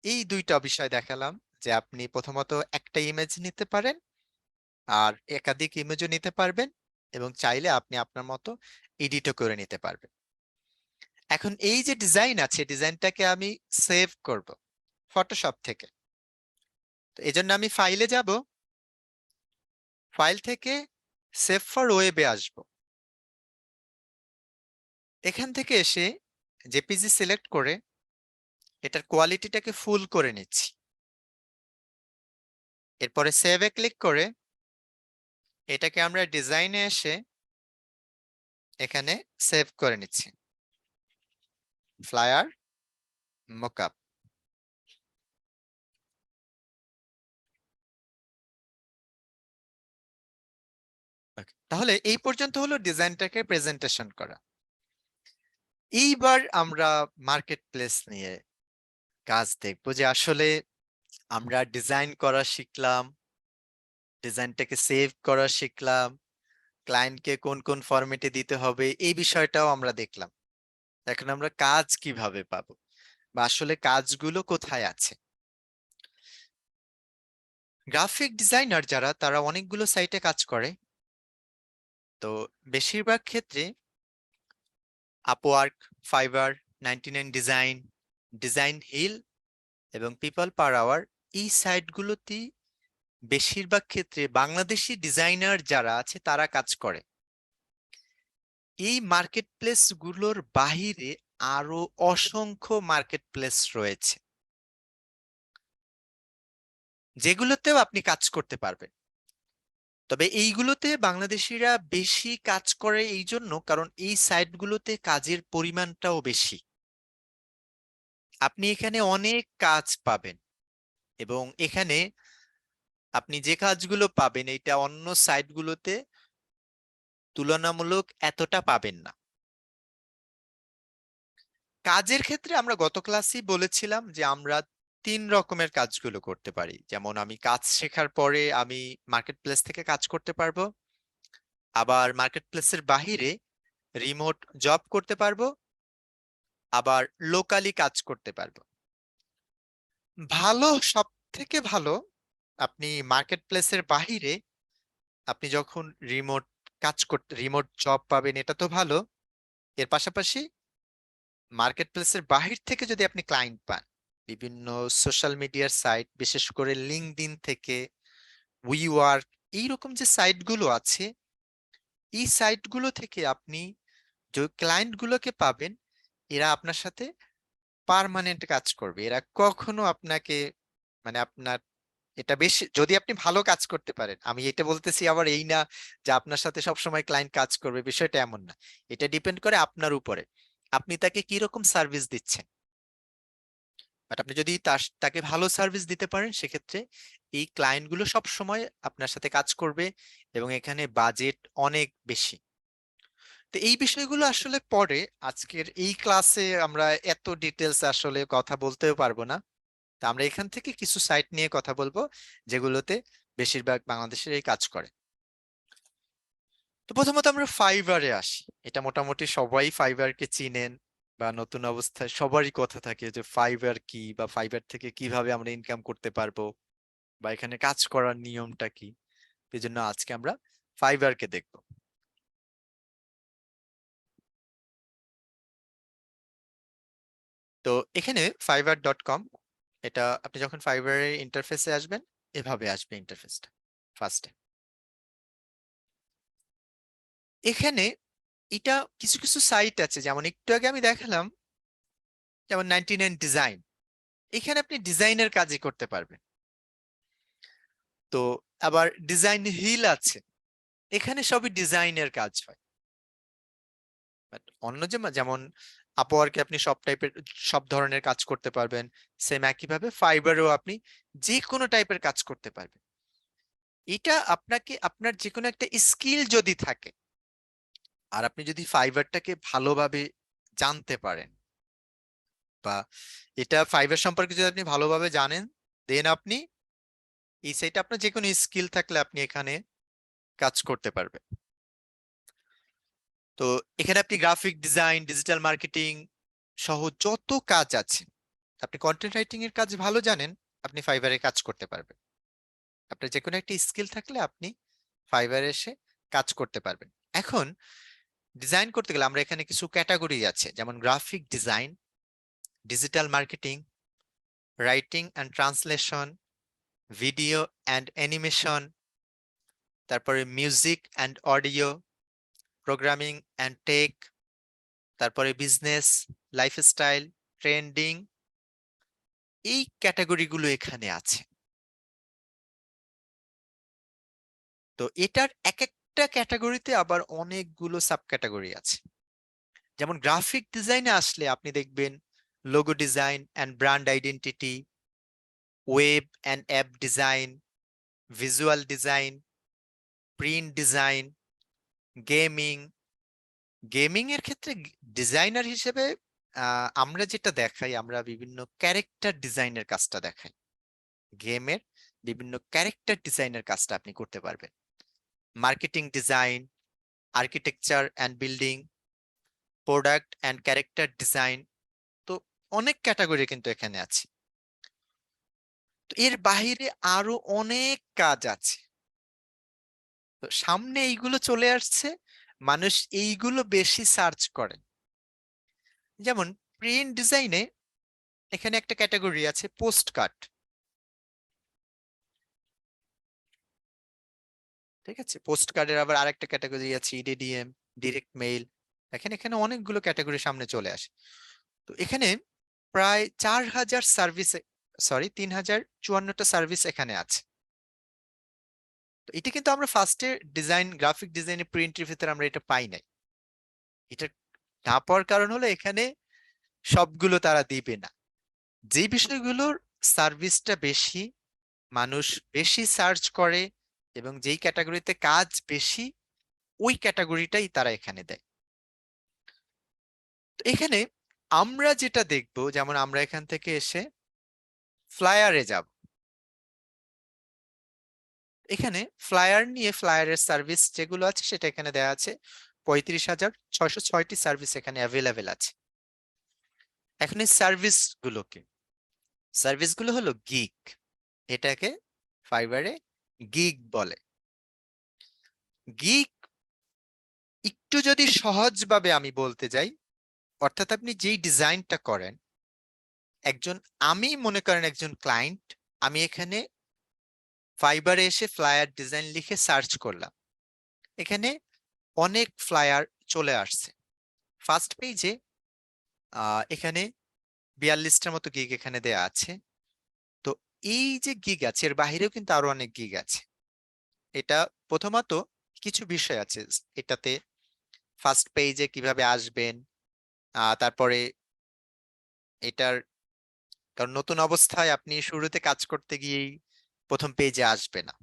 এই দুইটা বিষয় দেখালাম, যে আপনি প্রথমত একটা ইমেজ নিতে পারেন আর একাধিক ইমেজও নিতে পারবেন, এবং চাইলে আপনি আপনার মতো এডিটও করে নিতে পারবেন। এখন এই যে ডিজাইন আছে, ডিজাইনটাকে আমি সেভ করব ফটোশপ থেকে। তো এজন্য আমি ফাইলে যাব, ফাইল থেকে সেভ ফর ওয়েবে আসব। এখান থেকে এসে জেপিজি সিলেক্ট করে এটার কোয়ালিটিটাকে ফুল করে নিচ্ছি। এরপরে সেভে ক্লিক করে এটাকে আমরা ডিজাইনে এসে এখানে সেভ করে নিচ্ছি, ফ্লায়ার মকআপ। তাহলে এই পর্যন্ত হলো ডিজাইনটাকে প্রেজেন্টেশন করা। এইবার আমরা মার্কেট প্লেস নিয়ে কাজ দেখবো যে আসলে আমরা ডিজাইন করা শিখলাম, ডিজাইনটাকে সেভ করা শিখলাম, ক্লায়েন্টকে কোন কোন ফরম্যাটে দিতে হবে এই বিষয়টাও আমরা দেখলাম। এখন আমরা কাজ কিভাবে পাবো বা আসলে কাজগুলো কোথায় আছে? গ্রাফিক ডিজাইনার যারা তারা অনেকগুলো সাইটে কাজ করে। তো বেশিরভাগ ক্ষেত্রে Upwork, Fiverr, 99 design, Designhill এবং পিপল পার আওয়ার, এই সাইটগুলোতেই বেশিরভাগ ক্ষেত্রে বাংলাদেশি ডিজাইনার যারা আছে তারা কাজ করে। এই মার্কেট প্লেস গুলোর বাহিরে আরো অসংখ্য মার্কেট প্লেস রয়েছে যেগুলোতেও আপনি কাজ করতে পারবেন। তবে এইগুলোতে বাংলাদেশিরা বেশি কাজ করে এই জন্য কারণ এই সাইটগুলোতে কাজের পরিমাণটাও বেশি। আপনি এখানে অনেক কাজ পাবেন এবং এখানে আপনি যে কাজগুলো পাবেন এটা অন্য সাইটগুলোতে তুলনামূলক এতটা পাবেন না। কাজের ক্ষেত্রে আমরা গত ক্লাসেই বলেছিলাম যে আমরা ৩ রকমের কাজগুলো করতে পারি। যেমন আমি কাজ শেখার পরে আমি মার্কেট প্লেস থেকে কাজ করতে পারবো। আবার মার্কেট প্লেসের বাহিরে রিমোট জব করতে পারবো। আবার লোকালি কাজ করতে পারবো। ভালো, সবথেকে ভালো আপনি মার্কেট প্লেসের বাহিরে আপনি যখন রিমোট জব পাবেন এটা তো ভালো। এর পাশাপাশি মার্কেট প্লেসের বাহির থেকে যদি আপনি ক্লায়েন্ট পান, বিভিন্ন সোশ্যাল মিডিয়ার সাইট, বিশেষ করে লিঙ্কডইন থেকে, উইওয়ার্ক, এইরকম যে সাইটগুলো আছে, এই সাইটগুলো থেকে আপনি যে ক্লায়েন্ট গুলোকে পাবেন, এরা আপনার সাথে পার্মানেন্ট কাজ করবে। এরা কখনো আপনাকে মানে আপনার এটা বেশি যদি আপনি ভালো কাজ করতে পারেন। আমি এটা বলতেছি আবার এই না যে আপনার সাথে সবসময় ক্লায়েন্ট কাজ করবে, বিষয়টা এমন না। এটা ডিপেন্ড করে আপনার উপরে। আপনি তাকে কি রকম সার্ভিস দিচ্ছেন। বাট আপনি যদি তাকে ভালো সার্ভিস দিতে পারেন সেক্ষেত্রে এই ক্লায়েন্ট গুলো সব সময় আপনার সাথে কাজ করবে এবং এখানে বাজেট অনেক বেশি। তো এই বিষয়গুলো আসলে পরে আজকের এই ক্লাসে আমরা এত ডিটেলস আসলে কথা বলতেও পারবো না। তো আমরা এখান থেকে কিছু সাইট নিয়ে কথা বলবো যেগুলোতে বেশিরভাগ বাংলাদেশের এই কাজ করে। তো প্রথমত আমরা ফাইবারে আসি। এটা মোটামুটি সবাই ফাইবারকে চিনেন বা নতুন অবস্থায় সবারই কথা থাকে যে ফাইবার কি বা ফাইবার থেকে কিভাবে আমরা ইনকাম করতে পারবো বা এখানে কাজ করার নিয়মটা কি। এই জন্য আজকে আমরা ফাইবারকে দেখব। তো এখানে fiverr.com, এটা আপনি যখন ফাইবারের ইন্টারফেসে আসবেন এভাবে আসবে ইন্টারফেসটা ফার্স্টে। এখানে এটা কিছু কিছু সাইট আছে যেমন একটু আগে আমি দেখালাম, যেমন 99 ডিজাইন, এখানে আপনি ডিজাইনের কাজই করতে পারবেন। তো আবার ডিজাইন হিল আছে, এখানে সবই ডিজাইনের কাজ হয়। বাট অন্য যেমন আপওয়ার্কে আপনি সব ধরনের কাজ করতে পারবেন, সেম একইভাবে ফাইবারেও আপনি যে কোনো টাইপের কাজ করতে পারবেন। এটা আপনাকে আপনার যে কোনো একটা স্কিল যদি থাকে আর আপনি যদি ফাইবারটাকে ভালোভাবে জানতে পারেন বা এটা ফাইবার সম্পর্কে যদি আপনি ভালোভাবে জানেন, দেন আপনি এই সাইটে আপনার যে কোনো স্কিল থাকলে আপনি এখানে কাজ করতে পারবেন। তো এখানে আপনি গ্রাফিক ডিজাইন, ডিজিটাল মার্কেটিং সহ যত কাজ আছে, আপনি কন্টেন্ট রাইটিং এর কাজ ভালো জানেন, আপনি ফাইবারে কাজ করতে পারবেন। আপনার যে কোনো একটা স্কিল থাকলে আপনি ফাইবারে এসে কাজ করতে পারবেন। এখন ডিজাইন করতে গেলে আমরা এখানে কিছু ক্যাটাগরি আছে, যেমন graphic design, digital marketing, writing and translation, video and animation, তারপরে music and audio, programming and tech, তারপরে বিজনেস, লাইফস্টাইল, ট্রেন্ডিং, এই ক্যাটাগরিগুলো এখানে আছে। তো এটার এক একটা ক্যাটাগরিতে আবার অনেকগুলো সাব ক্যাটাগরি আছে। যেমন গ্রাফিক ডিজাইনে আসলে আপনি দেখবেন logo design and brand identity, web and app design, visual design, print design, gaming. Gaming এর ক্ষেত্রে ডিজাইনার হিসেবে আমরা যেটা দেখাই, আমরা বিভিন্ন ক্যারেক্টার ডিজাইনের কাজটা দেখাই। গেমের বিভিন্ন ক্যারেক্টার ডিজাইনের কাজটা আপনি করতে পারবেন। Marketing design, architecture and building, product and character design, তো অনেক ক্যাটাগরি কিন্তু এখানে আছে। তো এর বাইরে আরো অনেক কাজ আছে। তো সামনে এইগুলো চলে আসছে, মানুষ এইগুলো বেশি সার্চ করে। যেমন প্রিন্ট ডিজাইনে এখানে একটা ক্যাটাগরি আছে পোস্ট কার্ড। ঠিক আছে, পোস্ট কার্ডের আবার আরেকটা ক্যাটাগরি আছে ইডিডিএম, ডিরেক্ট মেইল। এখানে এখানে অনেকগুলো ক্যাটাগরি সামনে চলে আসে। তো এখানে প্রায় 4000 সার্ভিস, সরি 3054টা সার্ভিস এখানে আছে। তো এটা কিন্তু আমরা ফার্স্টে ডিজাইন, গ্রাফিক ডিজাইনে, প্রিন্টের ভিতরে আমরা এটা পাই নাই। এটা না পাওয়ার কারণ হলো এখানে সবগুলো তারা দিবে না। যে বিষয়গুলোর সার্ভিসটা বেশি, মানুষ বেশি সার্চ করে এবং যেই ক্যাটাগরিতে কাজ বেশি, ওই ক্যাটাগরিটাই তারা এখানে দেয়। তো এখানে আমরা যেটা দেখবো, যেমন আমরা এখান থেকে এসে ফ্লায়ারে যাব। এখানে ফ্লায়ার নিয়ে, ফ্লায়ারের সার্ভিস যেগুলো আছে সেটা এখানে দেওয়া আছে। 35,606টি সার্ভিস এখানে অ্যাভেলেবেল আছে। এখন এই সার্ভিসগুলো হলো গিগ। এটাকে ফাইবারে গিগ বলে। গিগ একটু যদি সহজভাবে আমি বলতে যাই, অর্থাৎ আপনি যেই ডিজাইনটা করেন, আমি মনে করেন একজন ক্লায়েন্ট, আমি এখানে ফাইবারে এসে ফ্লায়ার ডিজাইন লিখে সার্চ করলাম, এখানে অনেক ফ্লায়ার চলে আসছে। ফার্স্ট পেজে এখানে 42টার মতো গিগ এখানে দেয়া আছে। তো এই যে গিগ আছে, এর বাহিরেও কিন্তু আরো অনেক গিগ আছে। এটা প্রথমত কিছু বিষয় আছে এটাতে। ফার্স্ট পেজে কিভাবে আসবেন, তারপরে এটার, কারণ নতুন অবস্থায় আপনি শুরুতে কাজ করতে গিয়েই প্রথম পেজে আসবে না,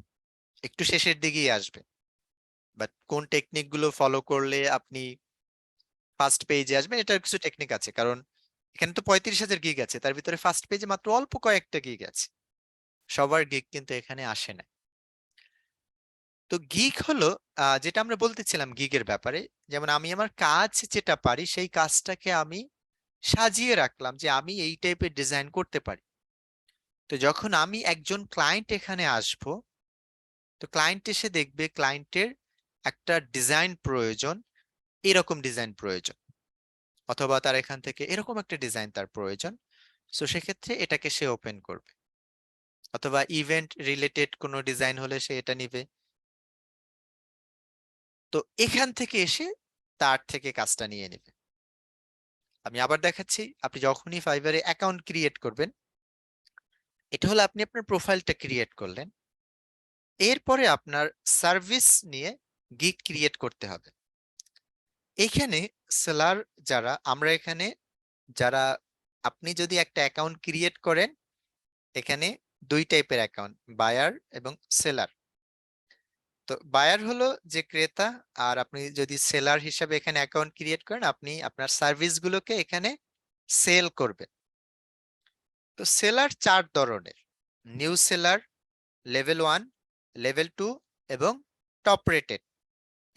একটু শেষের দিকেই আসবে। বাট কোন টেকনিক গুলো ফলো করলে আপনি ফার্স্ট পেজে আসবেন, এটার কিছু টেকনিক আছে। কারণ এখানে তো 35,000 গিগ আছে, তার ভিতরে ফার্স্ট পেজে মাত্র অল্প কয়েকটা গিগ আছে, সবার গিগ কিন্তু এখানে আসে না। তো গিগ হলো যেটা আমরা বলতেছিলাম গিগের ব্যাপারে, যেমন আমি আমার কাজ যেটা পারি সেই কাজটাকে আমি সাজিয়ে রাখলাম যে আমি এই টাইপের ডিজাইন করতে পারি। তো যখন আমি একজন ক্লায়েন্ট এখানে আসব, তো ক্লায়েন্ট এসে দেখবে ক্লায়েন্টের একটা ডিজাইন প্রয়োজন, এরকম ডিজাইন প্রয়োজন, অথবা তার এখান থেকে এরকম একটা ডিজাইন তার প্রয়োজন। সো সেক্ষেত্রে এটাকে সে ওপেন করবে, অথবা ইভেন্ট রিলেটেড কোনো ডিজাইন হলে সে এটা নিবে। তো এখান থেকে এসে তার থেকে কাজটা নিয়ে নেবে। আমি আবার দেখাচ্ছি, আপনি যখনই ফাইবারে অ্যাকাউন্ট ক্রিয়েট করবেন, এটা হলো আপনি আপনার প্রোফাইলটা ক্রিয়েট করলেন, এরপরে আপনার সার্ভিস নিয়ে গিগ ক্রিয়েট করতে হবে। এখানে সেলার যারা, আমরা এখানে যারা, আপনি যদি একটা অ্যাকাউন্ট ক্রিয়েট করেন, এখানে দুই টাইপের অ্যাকাউন্ট, বায়ার এবং সেলার। তো বায়ার হলো যে ক্রেতা, আর আপনি যদি সেলার হিসাবে এখানে অ্যাকাউন্ট ক্রিয়েট করেন, আপনি আপনার সার্ভিসগুলোকে এখানে সেল করবেন। তো সেলার 4 ধরনের: নিউ সেলার, লেভেল 1, লেভেল 2 এবং টপ রেটেড।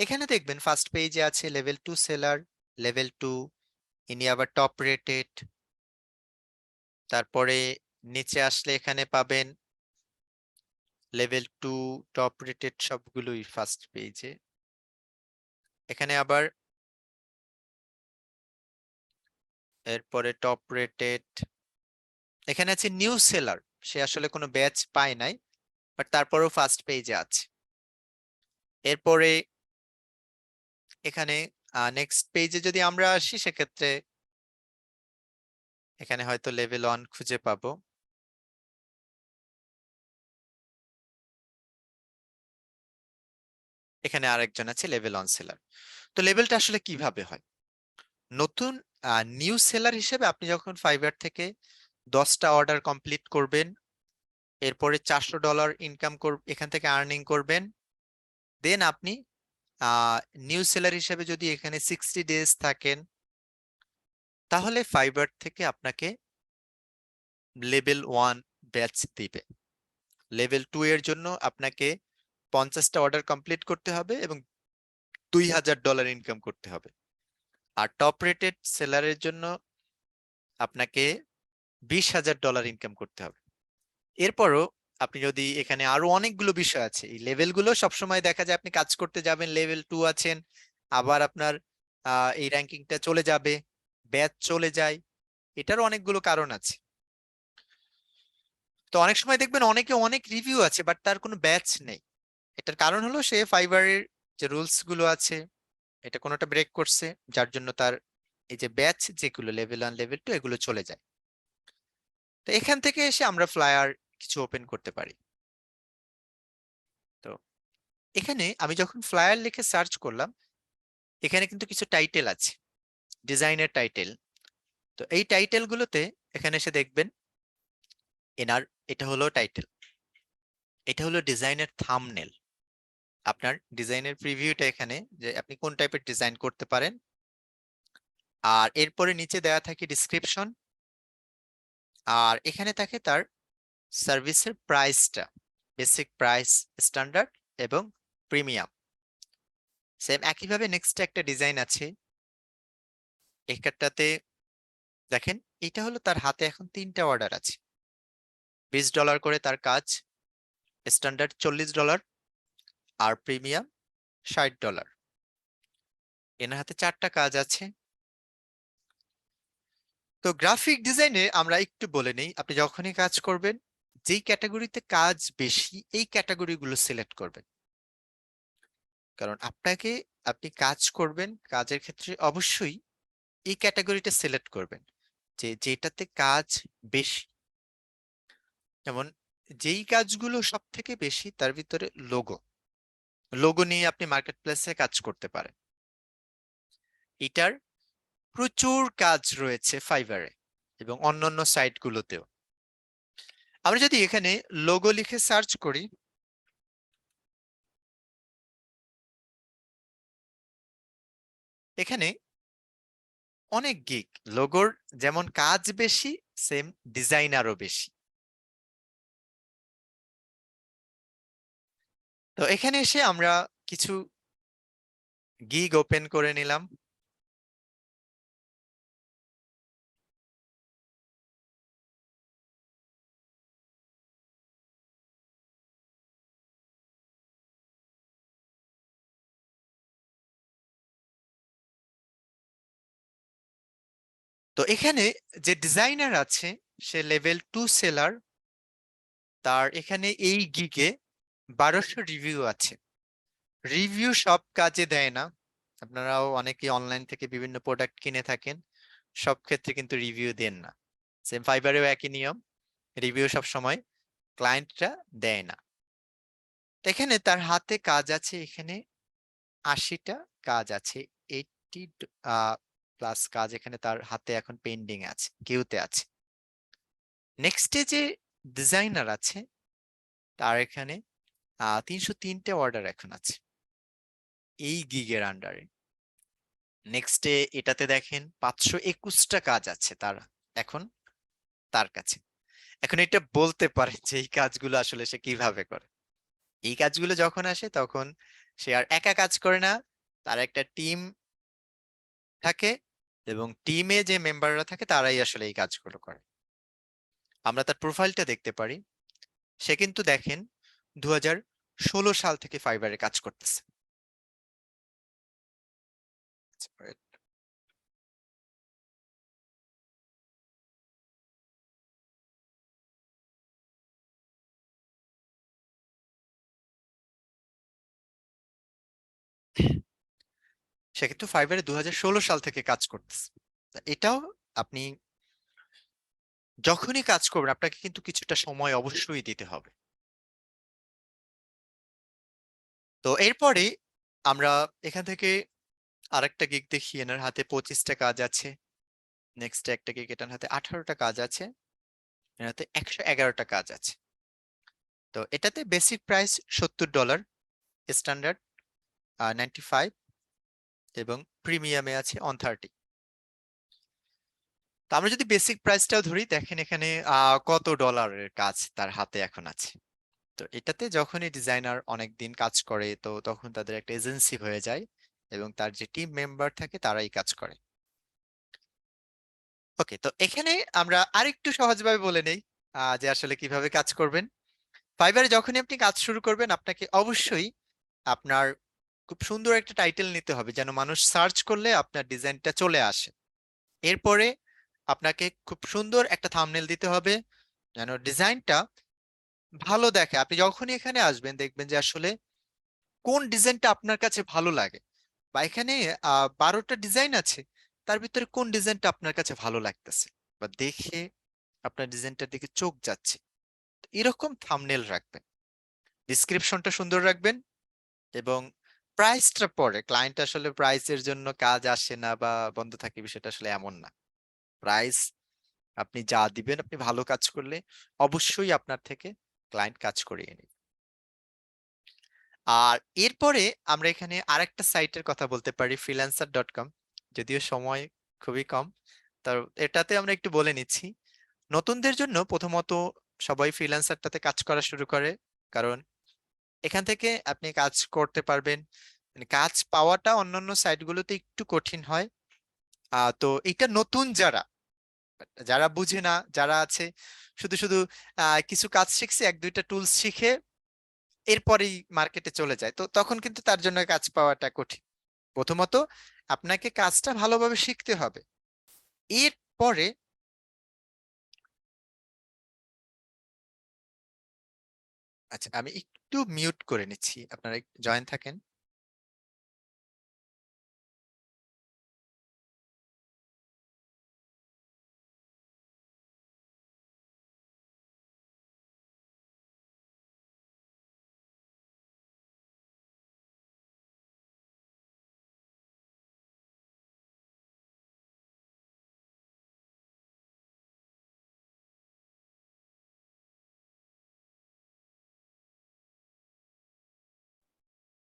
এখানে দেখবেন ফার্স্ট পেজে আছে লেভেল 2 সেলার, লেভেল 2, ইনি আবার টপ রেটেড। তারপরে নিচে আসলে এখানে পাবেন লেভেল 2, টপ রেটেড সবগুলোই ফার্স্ট পেজে। এখানে আবার এরপরে টপ রেটেড, এখানে আছে নিউ সেলার, সে আসলে কোনো ব্যাচ পায় নাই, বাট তারপরেও ফার্স্ট পেজে আছে। এরপরে এখানে নেক্সট পেজে যদি আমরা আসি, সেক্ষেত্রে এখানে হয়তো লেভেল 1 খুঁজে পাবো। এখানে আরেকজন আছে লেভেল 1 সেলার। তো লেভেলটা আসলে কিভাবে হয়? নতুন নিউ সেলার হিসেবে আপনি যখন ফাইবার থেকে 10টা অর্ডার কমপ্লিট করবেন, এরপরে $400 ইনকাম এখান থেকে আর্নিং করবেন, দেন আপনি নিউ সেলার হিসেবে যদি এখানে 60 ডেজ থাকেন, তাহলে ফাইবার থেকে আপনাকে লেভেল 1 ব্যাচ দিবে। লেভেল 2 এর জন্য আপনাকে 50টা অর্ডার কমপ্লিট করতে হবে এবং $2000 ইনকাম করতে হবে। আর টপ রেটেড সেলারের জন্য আপনাকে $20,000 ইনকাম করতে হবে। এরপরও আপনি যদি এখানে আরো অনেকগুলো বিষয় আছে, এই লেভেলগুলো সবসময় দেখা যায় আপনি কাজ করতে যাবেন, লেভেল 2 আছেন, আবার আপনার এই র্যাঙ্কিংটা চলে যাবে, ব্যাচ চলে যায়, এটারও অনেকগুলো কারণ আছে। তো অনেক সময় দেখবেন অনেকে অনেক রিভিউ আছে বাট তার কোনো ব্যাচ নেই। এটার কারণ হলো সে ফাইবারের যে রুলস গুলো আছে এটা কোনোটা ব্রেক করছে, যার জন্য তার এই যে ব্যাচ যেগুলো লেভেল 1 লেভেল 2 এগুলো চলে যায়। তো এখান থেকে এসে আমরা ফ্লায়ার কিছু ওপেন করতে পারি। তো এখানে আমি যখন ফ্লায়ার লিখে সার্চ করলাম, এখানে কিন্তু কিছু টাইটেল আছে, ডিজাইনের টাইটেল। তো এই টাইটেল গুলোতে এখানে এসে দেখবেন এনার এটা হলো টাইটেল, এটা হলো ডিজাইনের থাম্বনেল। আপনার ডিজাইনের প্রিভিউটা এখানে, যে আপনি কোন টাইপের ডিজাইন করতে পারেন। আর এরপরে নিচে দেয়া থাকে ডেসক্রিপশন, আর এখানে থাকে তার সার্ভিসের প্রাইসটা, বেসিক প্রাইস, স্ট্যান্ডার্ড এবং প্রিমিয়াম। সেম একইভাবে নেক্সট একটা ডিজাইন আছে, এখানটাতে দেখেন এটা হলো তার হাতে এখন 3টা অর্ডার আছে, $20 করে তার কাজ, স্ট্যান্ডার্ড $40 আর প্রিমিয়াম $60। এনার হাতে 4টা কাজ আছে। তো গ্রাফিক ডিজাইনে আমরা একটু বলে নেই, আপনি যখনই কাজ করবেন যেই ক্যাটাগরিতে কাজ বেশি এই ক্যাটাগরিগুলো সিলেক্ট করবেন। কারণ আপনি কাজ করবেন, কাজের ক্ষেত্রে অবশ্যই এই ক্যাটাগরিটা সিলেক্ট করবেন যে যেটাতে কাজ বেশি। যেমন যেই কাজগুলো সব থেকে বেশি তার ভিতরে লোগো, লোগো নিয়ে আপনি মার্কেট প্লেসে কাজ করতে পারেন। এটার প্রচুর কাজ রয়েছে ফাইবারে এবং অন্যান্য সাইটগুলোতেও। আমরা যদি এখানে লোগো লিখে সার্চ করি, এখানে অনেক গিগ, লোগোর যেমন কাজ বেশি সেম ডিজাইনারও বেশি। তো এখানে এসে আমরা কিছু গিগ ওপেন করে নিলাম। তো এখানে যে ডিজাইনার আছে সে লেভেল 2 সেলার, তার এখানে এই গিগে 1200 রিভিউ আছে। রিভিউ সব কাজে দেয় না, আপনারাও অনেকে অনলাইন থেকে বিভিন্ন প্রোডাক্ট কিনে থাকেন, সব ক্ষেত্রে কিন্তু রিভিউ দেন না। সেম ফাইবারেও একই নিয়ম, রিভিউ সব সময় ক্লায়েন্টরা দেয় না। এখানে তার হাতে কাজ আছে, এখানে 80টা কাজ আছে, 80 প্লাস কাজ এখানে তার হাতে এখন পেন্ডিং আছে, কিউতে আছে। নেক্সটে যে ডিজাইনার আছে তার এখানে 303টে অর্ডার এখন আছে এই গিগের আন্ডারে। নেক্সটে এটাতে দেখেন 521টা কাজ আছে তার এখন তার কাছে। এখন এটা বলতে পারে যে এই কাজগুলো আসলে সে কিভাবে করে। এই কাজগুলো যখন আসে তখন সে আর একা কাজ করে না, তার একটা টিম থাকে এবং টিমে যে মেম্বাররা থাকে তারাই আসলে এই কাজগুলো করে। আমরা তার প্রোফাইলটা দেখতে পারি, সে কিন্তু দেখেন 2016 সাল থেকে ফাইবারে কাজ করতেছে। সে কিন্তু ফাইবারে 2016 সাল থেকে কাজ করতেছে। তা এটাও আপনি যখনই কাজ করবেন আপনাকে কিন্তু কিছুটা সময় অবশ্যই দিতে হবে। তো এরপরে আমরা এখান থেকে আরেকটা গিগ দেখি, এনার হাতে 25টা কাজ আছে। নেক্সট একটা গিগ, এটার হাতে 18টা কাজ আছে, এর হাতে 111টা কাজ আছে। তো এটাতে বেসিক প্রাইস $70, স্ট্যান্ডার্ড 95 এবং প্রিমিয়ামে আছে 130। তো আমরা যদি বেসিক প্রাইসটাও ধরি, দেখেন এখানে কত ডলারের কাজ তার হাতে এখন আছে। তো এটাতে যখনই ডিজাইনার অনেক দিন কাজ করে, তো তখন তাদের একটা এজেন্সি হয়ে যায় এবং তার যে টিম মেম্বার থাকে তারাই কাজ করে। ওকে, তো এখানে আমরা আরেকটু সহজভাবে বলে নেই যে আসলে কিভাবে কাজ করবেন। ফাইবারে যখনই আপনি কাজ শুরু করবেন, আপনাকে অবশ্যই আপনার খুব সুন্দর একটা টাইটেল নিতে হবে যেন মানুষ সার্চ করলে আপনার ডিজাইনটা চলে আসে। এরপরে আপনাকে খুব সুন্দর একটা থাম্বনেল দিতে হবে যেন ডিজাইনটা ভালো দেখে। আপনি যখনই এখানে আসবেন দেখবেন যে আসলে কোন ডিজাইনটা আপনার কাছে ভালো লাগে, বা এখানে 12টা ডিজাইন আছে, তার ভিতরে কোন ডিজাইনটা আপনার কাছে ভালো লাগতেছে বা দেখে আপনার ডিজাইনটার দিকে চোখ যাচ্ছে, তো এরকম থাম্বনেল রাখবেন। ডিসক্রিপশনটা সুন্দর রাখবেন এবং প্রাইসটা পরে, ক্লায়েন্ট আসলে প্রাইসের জন্য কাজ আসে না বা বন্ধ থাকে, বিষয়টা আসলে এমন না। প্রাইস আপনি যা দিবেন, আপনি ভালো কাজ করলে অবশ্যই আপনার থেকে ক্লায়েন্ট কাজ করিয়ে নিবে। আর এরপরে আমরা এখানে আরেকটা সাইটের কথা বলতে পারি, freelancer.com। যদিও সময় খুবই কম, তো এটাতে আমরা একটু বলে নিচ্ছি। নতুনদের জন্য প্রথমত সবাই ফ্রিল্যান্সারটাতে কাজ করা শুরু করে, কারণ এখান থেকে আপনি কাজ করতে পারবেন। মানে কাজ পাওয়াটা অন্যান্য সাইটগুলোতে একটু কঠিন হয়। তো এটা নতুন যারা যারা বুঝে না, যারা আছে শুধু শুধু কিছু কাজ শিখছে, এক দুইটা টুলস শিখে এরপরেই মার্কেটে চলে যায়, তো তখন কিন্তু তার জন্য কাজ পাওয়াটা কঠিন। প্রথমত আপনাকে কাজটা ভালোভাবে শিখতে হবে। এরপরে আচ্ছা, আমি একটু মিউট করে নিচ্ছি, আপনারা জয়েন থাকেন।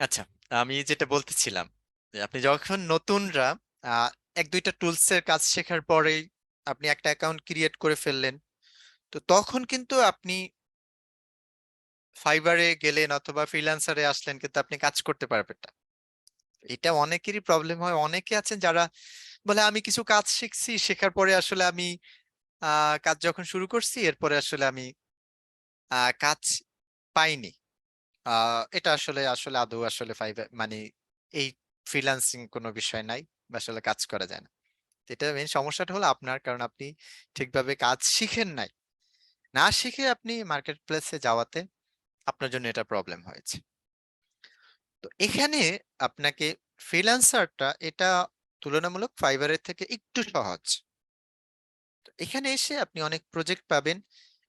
আচ্ছা, আমি যেটা বলতেছিলাম যে আপনি যখন নতুনরা আহ, এক দুইটা টুলস এর কাজ শেখার পরেই আপনি একটা অ্যাকাউন্ট ক্রিয়েট করে ফেললেন, তো তখন কিন্তু আপনি ফাইবারে গেলেন অথবা ফ্রিল্যান্সারে আসলেন, কিন্তু আপনি কাজ করতে পারবেন না। এটা অনেকেরই প্রবলেম হয়। অনেকে আছেন যারা বলে আমি কিছু কাজ শিখছি, শেখার পরে আসলে আমি কাজ যখন শুরু করছি এরপরে আসলে আমি কাজ পাইনি। এটা আসলে আসলে আদৌ আসলে ফাইবার মানে এই ফ্রিল্যান্সিং কোনো বিষয় নাই, বা আসলে কাজ করা যায় না। এটা মেইন সমস্যাটা হলো আপনার, কারণ আপনি ঠিকভাবে কাজ শিখেন নাই। না শিখে আপনি মার্কেট প্লেসে যাওয়াতে আপনার জন্য এটা প্রবলেম হয়েছে। তো এখানে আপনাকে ফ্রিল্যান্সারটা এটা তুলনামূলক ফাইবারের থেকে একটু সহজ। তো এখানে এসে আপনি অনেক প্রজেক্ট পাবেন।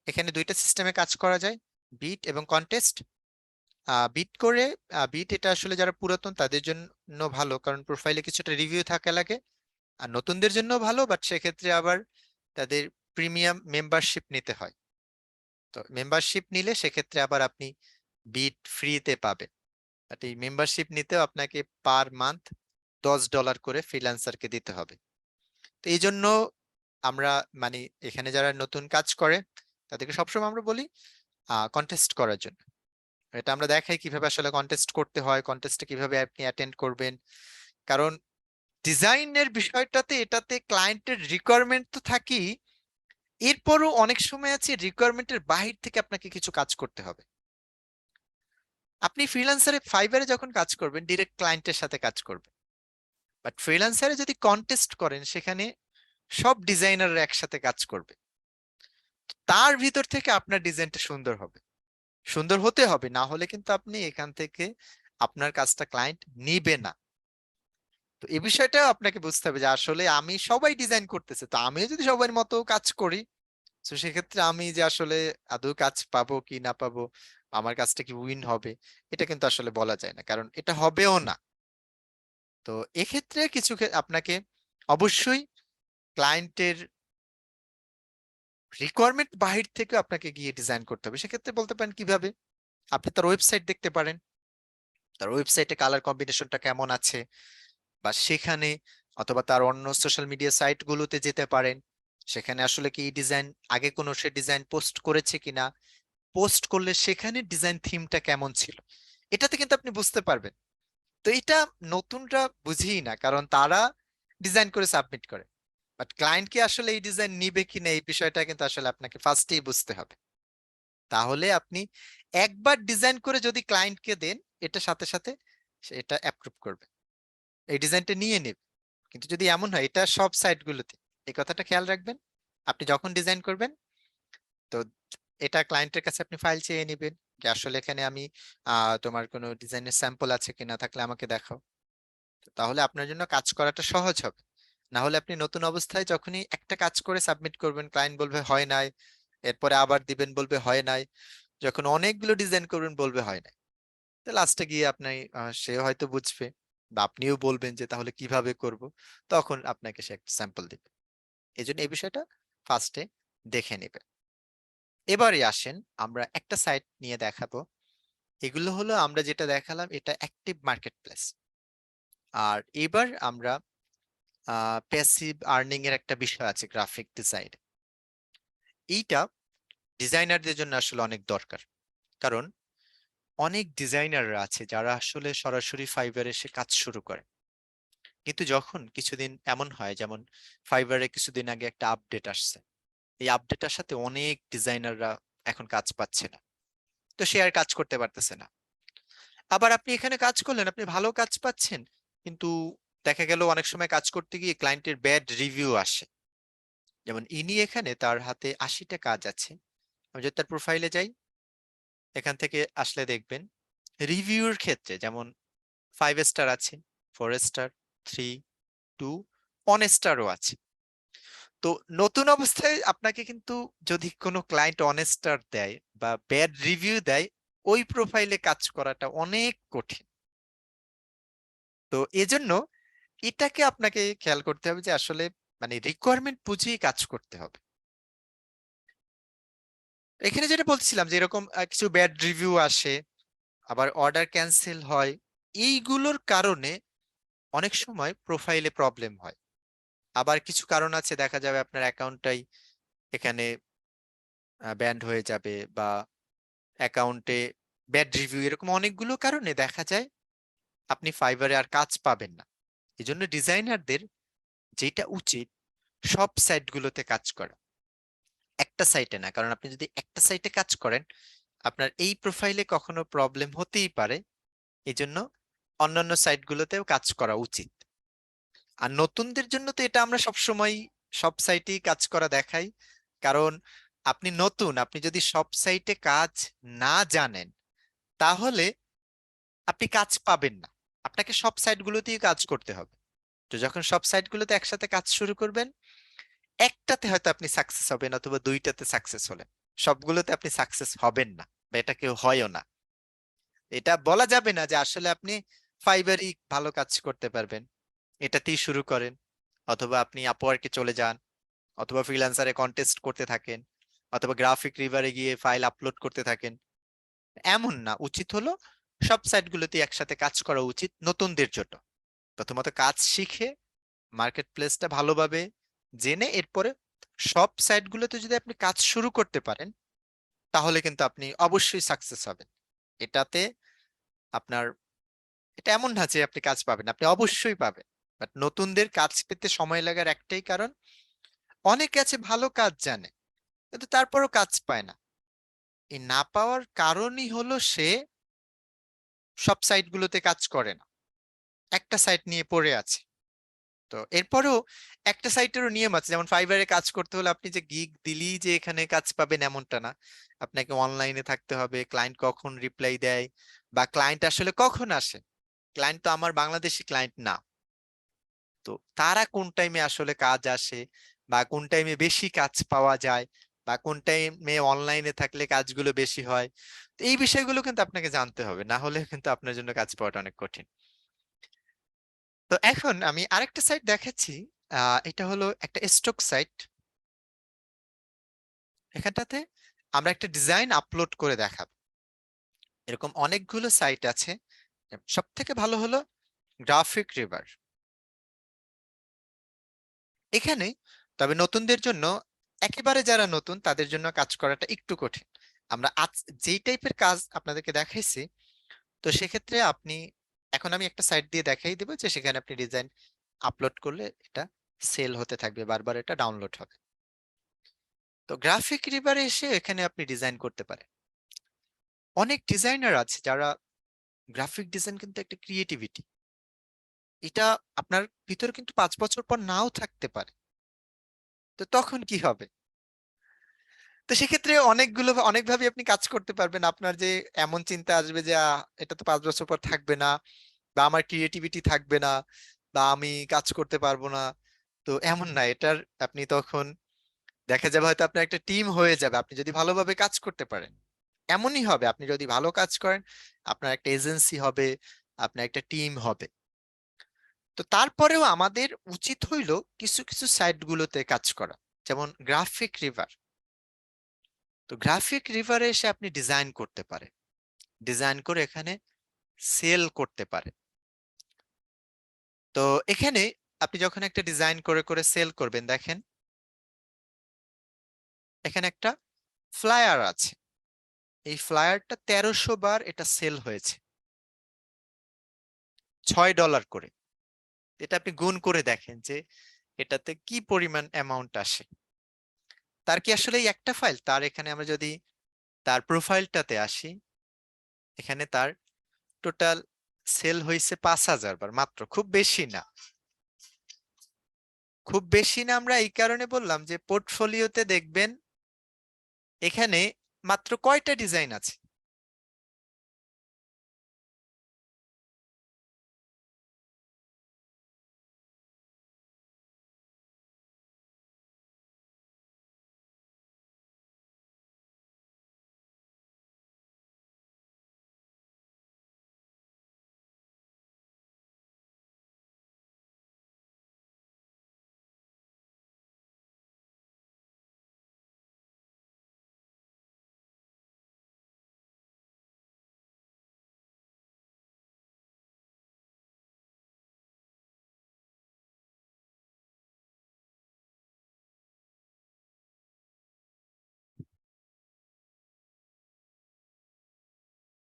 এখানে দুইটা সিস্টেমে কাজ করা যায়, বিট এবং কন্টেস্ট। বিট করে বিট এটা আসলে যারা পুরাতন তাদের জন্য ভালো, কারণ প্রোফাইলে কিছুটা রিভিউ থাকা লাগে। আর নতুনদের জন্য ভালো, বাট সেক্ষেত্রে আবার তাদের প্রিমিয়াম মেম্বারশিপ নিতে হয়। তো মেম্বারশিপ নিলে সেক্ষেত্রে আবার আপনি বিট ফ্রিতে পাবেন। বাট এই মেম্বারশিপ নিতেও আপনাকে পার মান্থ $10 করে ফ্রিল্যান্সারকে দিতে হবে। তো এই জন্য আমরা মানে এখানে যারা নতুন কাজ করে তাদেরকে সবসময় আমরা বলি কন্টেস্ট করার জন্য। এটা আমরা দেখাই কিভাবে আসলে কন্টেস্ট করতে হয়, কন্টেস্টে কিভাবে আপনি অ্যাটেন্ড করবেন। কারণ ডিজাইনের বিষয়টাতে এটাতে ক্লায়েন্টের রিকোয়ারমেন্ট তো থাকেই, এরপরও অনেক সময় আছে রিকোয়ারমেন্টের বাহির থেকে আপনাকে কিছু কাজ করতে হবে। আপনি ফ্রিল্যান্সারে ফাইবারে যখন কাজ করবেন ডিরেক্ট ক্লায়েন্টের সাথে কাজ করবেন, বাট ফ্রিল্যান্সারে যদি কন্টেস্ট করেন সেখানে সব ডিজাইনাররা একসাথে কাজ করবে। তার ভিতর থেকে আপনার ডিজাইনটা সুন্দর হবে, সুন্দর হতে হবে, না হলে কিন্তু আপনি এখান থেকে আপনার কাজটা ক্লায়েন্ট নিবে না। তো এই বিষয়টাও আপনাকে বুঝতে হবে যে আসলে আমি সবাই ডিজাইন করতেছে, তো আমিও যদি সবার মতো কাজ করি, তো সেক্ষেত্রে আমি যে আসলে আদৌ কাজ পাবো কি না পাবো, আমার কাজটা কি উইন হবে, এটা কিন্তু আসলে বলা যায় না, কারণ এটা হবেও না। তো এক্ষেত্রে আপনাকে অবশ্যই ক্লায়েন্টের রিকোয়ারমেন্ট বাহির থেকে আপনাকে গিয়ে ডিজাইন করতে হবে। সেক্ষেত্রে বলতে পারেন কিভাবে, আপনি তার ওয়েবসাইট দেখতে পারেন, তার ওয়েবসাইটে কালার কম্বিনেশনটা কেমন আছে, বা সেখানে অথবা তার অন্য সোশ্যাল মিডিয়া সাইট গুলোতে যেতে পারেন, সেখানে আসলে কি ডিজাইন আগে কোনো সে ডিজাইন পোস্ট করেছে কিনা, পোস্ট করলে সেখানে ডিজাইন থিমটা কেমন ছিল, এটাতে কিন্তু আপনি বুঝতে পারবেন। তো এটা নতুনরা বুঝেই না, কারণ তারা ডিজাইন করে সাবমিট করে। বাট ক্লায়েন্ট কি আসলে এই ডিজাইন নিবে কিনা এই বিষয়টা কিন্তু আসলে আপনাকে ফার্স্টেই বুঝতে হবে। তাহলে আপনি একবার ডিজাইন করে যদি ক্লায়েন্টকে দেন, এটা সাথে সাথে সে এটা অ্যাপ্রুভ করবে, এই ডিজাইনটা নিয়ে নেবে। কিন্তু যদি এমন হয়, এটা সব সাইটগুলোতে এই কথাটা খেয়াল রাখবেন, আপনি যখন ডিজাইন করবেন, তো এটা ক্লায়েন্টের কাছে আপনি ফাইল চেয়ে নেবেন যে আসলে এখানে আমি তোমার কোনো ডিজাইনের স্যাম্পল আছে কিনা, থাকলে আমাকে দেখাও। তো তাহলে আপনার জন্য কাজ করাটা সহজ হবে। না হলে আপনি নতুন অবস্থায় যখনই একটা কাজ করে সাবমিট করবেন, ক্লায়েন্ট বলবে হয় নাই, এরপরে আবার দিবেন বলবে হয় নাই, যখন অনেকগুলো ডিজাইন করবেন বলবে হয় নাই। তো লাস্টে গিয়ে আপনি সে হয়তো বুঝবে, বা আপনিও বলবেন যে তাহলে কিভাবে করব, তখন আপনাকে সে একটা স্যাম্পল দিবে। এই জন্য এই বিষয়টা ফার্স্টে দেখে নেবে। এবারে আসেন আমরা একটা সাইট নিয়ে দেখাবো। এগুলো হলো আমরা যেটা দেখালাম, এটা অ্যাক্টিভ মার্কেট প্লেস। আর এবার আমরা প্যাসিভ আর্নিং এর একটা বিষয় আছে গ্রাফিক ডিজাইন। এইটা ডিজাইনারদের জন্য আসলে অনেক দরকার, কারণ অনেক ডিজাইনাররা আছে যারা আসলে সরাসরি ফাইবারে এসে কাজ শুরু করে, কিন্তু যখন কিছুদিন এমন হয়, যেমন ফাইবারে কিছুদিন আগে একটা আপডেট আসছে, এই আপডেটের সাথে অনেক ডিজাইনাররা এখন কাজ পাচ্ছে না, তো সে আর কাজ করতে পারতেছে না। আবার আপনি এখানে কাজ করলেন, আপনি ভালো কাজ পাচ্ছেন, কিন্তু দেখা গেল অনেক সময় কাজ করতে গিয়ে ক্লায়েন্টের ব্যাড রিভিউ আসে। যেমন ইনি এখানে তার হাতে ৮০টা কাজ আছে, আমি যদি তার প্রোফাইলে যাই, এখান থেকে আসলে দেখবেন রিভিউর ক্ষেত্রে যেমন 5 স্টার আছে, 4 স্টার, 3, 2, 1 স্টারও আছে। তো নতুন অবস্থায় আপনাকে কিন্তু যদি কোনো ক্লায়েন্ট 1 স্টার দেয় বা ব্যাড রিভিউ দেয়, ওই প্রোফাইলে কাজ করাটা অনেক কঠিন। তো এজন্য এটাকে আপনাকে খেয়াল করতে হবে যে আসলে মানে রিকোয়ারমেন্ট বুঝেই কাজ করতে হবে। এখানে যেটা বলছিলাম যে এরকম কিছু ব্যাড রিভিউ আসে, আবার অর্ডার ক্যান্সেল হয়, এইগুলোর কারণে অনেক সময় প্রোফাইলে প্রবলেম হয়। আবার কিছু কারণ আছে, দেখা যাবে আপনার অ্যাকাউন্টটাই এখানে ব্যান্ড হয়ে যাবে, বা অ্যাকাউন্টে ব্যাড রিভিউ, এরকম অনেকগুলো কারণে দেখা যায় আপনি ফাইবারে আর কাজ পাবেন না। এজন্য ডিজাইনারদের যেটা উচিত, সব সাইটগুলোতে কাজ করা, একটা সাইটে না। কারণ আপনি যদি একটা সাইটে কাজ করেন, আপনার এই প্রোফাইলে কখনো প্রবলেম হতেই পারে। এজন্য অন্যান্য সাইটগুলোতেও কাজ করা উচিত। আর নতুনদের জন্য তো এটা আমরা সবসময় সব সাইটেই কাজ করা দেখাই, কারণ আপনি নতুন, আপনি যদি সব সাইটে কাজ না জানেন, তাহলে আপনি কাজ পাবেন না। আপনাকে সব সাইটগুলোতেই কাজ করতে হবে। তো যখন সব সাইটগুলোতে একসাথে কাজ শুরু করবেন, একটাতে হয়তো আপনি সাকসেস হবেন, অথবা দুইটাতে সাকসেস হলেন, সবগুলোতে আপনি সাকসেস হবেন না, বা এটা কেউ হয়ও না। এটা বলা যাবে না যে আসলে আপনি ফাইবারই ভালো কাজ করতে পারবেন, এটাতেই শুরু করেন, অথবা আপনি আপওয়ার্কে চলে যান, অথবা ফ্রিল্যান্সারে কন্টেস্ট করতে থাকেন, অথবা গ্রাফিক রিভারে গিয়ে ফাইল আপলোড করতে থাকেন। এমন না, উচিত হলো সব সাইটগুলোতে একসাথে কাজ করা উচিত নতুনদের জন্য। প্রথমত কাজ শিখে মার্কেট প্লেসটা ভালোভাবে জেনে, এরপরে সব সাইটগুলোতে যদি আপনি কাজ শুরু করতে পারেন, তাহলে কিন্তু আপনি অবশ্যই সাকসেস হবেন। এটাতে আপনার, এটা এমন না যে আপনি কাজ পাবেন, আপনি অবশ্যই পাবেন। বাট নতুনদের কাজ পেতে সময় লাগার একটাই কারণ, অনেকে আছে ভালো কাজ জানে, কিন্তু তারপরও কাজ পায় না। এই না পাওয়ার কারণই হলো সে সব সাইটগুলোতে কাজ করে না, একটা সাইট নিয়ে পড়ে আছে। তো এরপরেও একটা সাইটেরও নিয়ম আছে, যেমন ফাইবারে কাজ করতে হলে আপনি যে গিগ দিলেই যে এখানে কাজ পাবেন এমনটা না। আপনাকে অনলাইনে থাকতে হবে, ক্লায়েন্ট কখন রিপ্লাই দেয়, বা ক্লায়েন্ট আসলে কখন আসে। ক্লায়েন্ট তো আমার বাংলাদেশি ক্লায়েন্ট না, তো তারা কোন টাইমে আসলে কাজ আসে, বা কোন টাইমে বেশি কাজ পাওয়া যায়, বা কোন টাইমে অনলাইনে থাকলে কাজগুলো বেশি হয়, তো এই বিষয়গুলো কিন্তু আপনাকে জানতে হবে, না হলে কিন্তু আপনার জন্য কাজ পাওয়াটা অনেক কঠিন। তো এখন আমি আরেকটা সাইট দেখাচ্ছি। এটা হলো একটা স্টক সাইট। এখানটাতে আমরা একটা ডিজাইন আপলোড করে দেখাবো। এরকম অনেকগুলো সাইট আছে, সব থেকে ভালো হলো গ্রাফিক রিভার। এখানে তবে নতুনদের জন্য, একেবারে যারা নতুন তাদের জন্য কাজ করাটা একটু কঠিন। আমরা আজ যেই টাইপের কাজ আপনাদেরকে দেখাইছি, তো সেক্ষেত্রে আপনি, এখন আমি একটা সাইট দিয়ে দেখাই দেবো যে সেখানে আপনি ডিজাইন আপলোড করলে এটা সেল হতে থাকবে, বারবার এটা ডাউনলোড হবে। তো গ্রাফিক রিভারে এসে এখানে আপনি ডিজাইন করতে পারেন। অনেক ডিজাইনার আছে যারা, গ্রাফিক ডিজাইন কিন্তু একটা ক্রিয়েটিভিটি, এটা আপনার ভিতরে কিন্তু 5 বছর পর নাও থাকতে পারে। তো তখন কি হবে? তো সেক্ষেত্রে অনেকভাবে আপনি কাজ করতে পারবেন। আপনার যে এমন চিন্তা আসবে যে এটা তো 5 বছর পর থাকবে না, বা আমার ক্রিয়েটিভিটি থাকবে না, বা আমি কাজ করতে পারবো না, তো এমন না। এটার আপনি তখন দেখা যাবে হয়তো আপনার একটা টিম হয়ে যাবে, আপনি যদি ভালোভাবে কাজ করতে পারেন। এমনই হবে, আপনি যদি ভালো কাজ করেন আপনার একটা এজেন্সি হবে, আপনার একটা টিম হবে। তো তারপরেও আমাদের উচিত হইল কিছু কিছু সাইট গুলোতে কাজ করা, যেমন গ্রাফিক রিভার। তো গ্রাফিক রিভারে এসে আপনি ডিজাইন করতে পারেন, ডিজাইন করে এখানে সেল করতে পারেন। তো এখানে আপনি যখন একটা ডিজাইন করে করে সেল করবেন, দেখেন এখানে একটা ফ্লায়ার আছে। এই ফ্লায়ারটা 1300 বার এটা সেল হয়েছে, $6 করে। এটা আপনি গুণ করে দেখেন যে এটাতে কি পরিমাণ অ্যামাউন্ট আসে। তার কি আসলে এই একটা ফাইল? তার এখানে আমরা যদি তার প্রোফাইলটাতে আসি, এখানে তার টোটাল সেল হয়েছে 5000 বার মাত্র, খুব বেশি না। খুব বেশি না আমরা এই কারণে বললাম যে পোর্টফোলিওতে দেখবেন এখানে মাত্র কয়টা ডিজাইন আছে।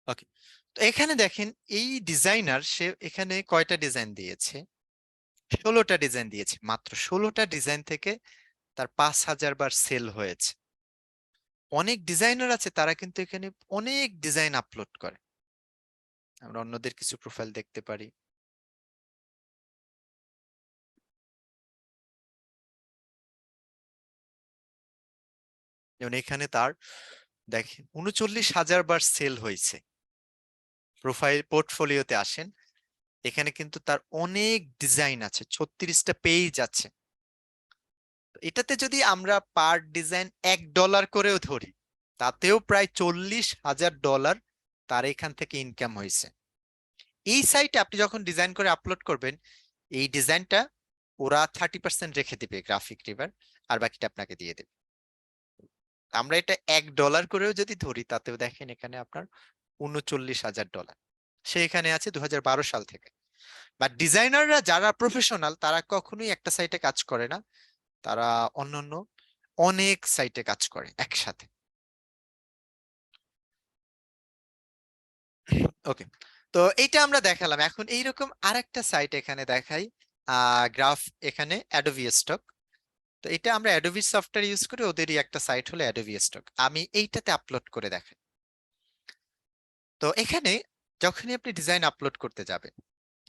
ওকে, তো এখানে দেখেন এই ডিজাইনার সে এখানে কয়টা ডিজাইন দিয়েছে? 16টা ডিজাইন দিয়েছে। মাত্র 16টা ডিজাইন থেকে তার 5000 বার সেল হয়েছে। অনেক ডিজাইনার আছে তারা কিন্তু এখানে অনেক ডিজাইন আপলোড করে। আমরা অন্যদের কিছু প্রোফাইল দেখতে পারি। যেমন এখানে তার দেখেন 39,000 বার সেল হয়েছে। প্রোফাইল পোর্টফোলিওতে আসেন, এখানে কিন্তু তার অনেক ডিজাইন আছে, 36টা পেজ আছে। তো এটাতে যদি আমরা পার ডিজাইন $1 করেও ধরি, তাতেও প্রায় $40,000 তার এখান থেকে ইনকাম হয়েছে। এই সাইটে আপনি যখন ডিজাইন করে আপলোড করবেন, এই ডিজাইনটা ওরা 30% রেখে দিবে গ্রাফিক রিভার, আর বাকিটা আপনাকে দিয়ে দেবে। আমরা এটা $1 করেও যদি ধরি, তাতেও দেখেন এখানে আপনার $39,000 সে এখানে আছে 2012 সাল থেকে। বাট ডিজাইনাররা যারা প্রফেশনাল তারা কখনোই একটা সাইটে কাজ করে না, তারা অন্যান্য অনেক সাইটে কাজ করে একসাথে। ওকে, তো এইটা আমরা দেখালাম। এখন এইরকম আরেকটা সাইট এখানে দেখাই, গ্রাফ, এখানে অ্যাডোবি স্টক। তো এটা আমরা অ্যাডোবি সফটওয়্যার ইউজ করে, ওদেরই একটা সাইট হলো অ্যাডোবি স্টক। আমি এইটাতে আপলোড করে দেখাই। তো এখানে যখনই আপনি ডিজাইন আপলোড করতে যাবেন,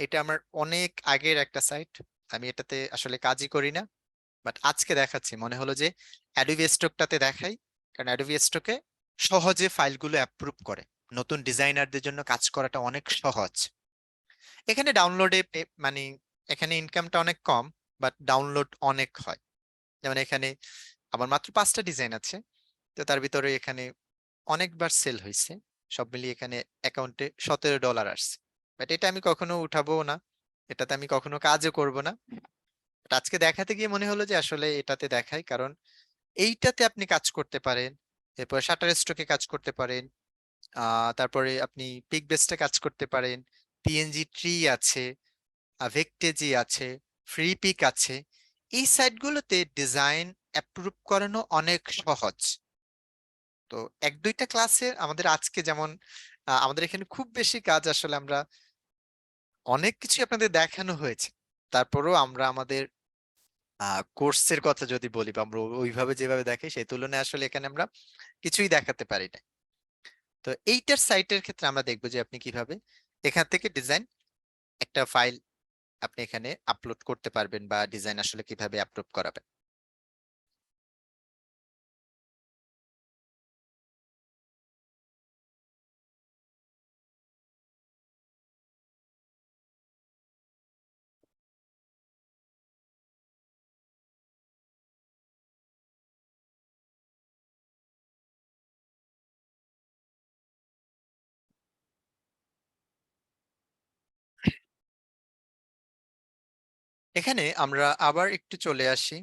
এটা আমার অনেক আগের একটা সাইট, আমি এটাতে আসলে কাজই করি না, বাট আজকে দেখাচ্ছি, মনে হলো যে অ্যাডোবি স্টকটাতে দেখাই। কারণ অ্যাডোবি স্টকে সহজে ফাইলগুলো অ্যাপ্রুভ করে, নতুন ডিজাইনারদের জন্য কাজ করাটা অনেক সহজ। এখানে ডাউনলোডে মানে এখানে ইনকামটা অনেক কম, বাট ডাউনলোড অনেক হয়। যেমন এখানে আমার মাত্র 5টা ডিজাইন আছে, তো তার ভিতরে এখানে অনেকবার সেল হয়েছে। সব মিলিয়ে এখানে অ্যাকাউন্টে $17 আসছে। বাট এটা আমি কখনো উঠাবো না, এটাতে আমি কখনো কাজও করব না। But আজকে দেখাতে গিয়ে মনে হলো যে আসলে এটাতে দেখাই, কারণ এইটাতে আপনি কাজ করতে পারেন, এরপর শাটার স্ট্রোকে কাজ করতে পারেন, তারপরে আপনি পিক বেসটে কাজ করতে পারেন, পিএনজি ট্রি আছে, ভেক্টেজি আছে, ফ্রি পিক আছে। এই সাইটগুলোতে ডিজাইন অ্যাপ্রুভ করানো অনেক সহজ। তো এক দুইটা ক্লাসে আমাদের আজকে যেমন আমাদের এখানে খুব বেশি কাজ আসলে আমরা অনেক কিছু আপনাদের দেখানো হয়েছে, তারপরেও আমরা আমাদের কোর্সের কথা যদি বলি বা আমরা ওইভাবে যেভাবে দেখাই সেই তুলনায় আসলে এখানে আমরা কিছুই দেখাতে পারি না। তো এইটার সাইটের ক্ষেত্রে আমরা দেখবো যে আপনি কিভাবে এখান থেকে ডিজাইন একটা ফাইল আপনি এখানে আপলোড করতে পারবেন বা ডিজাইন আসলে কিভাবে আপলোড করাবেন। এখানে আমরা আবার একটু চলে আসি,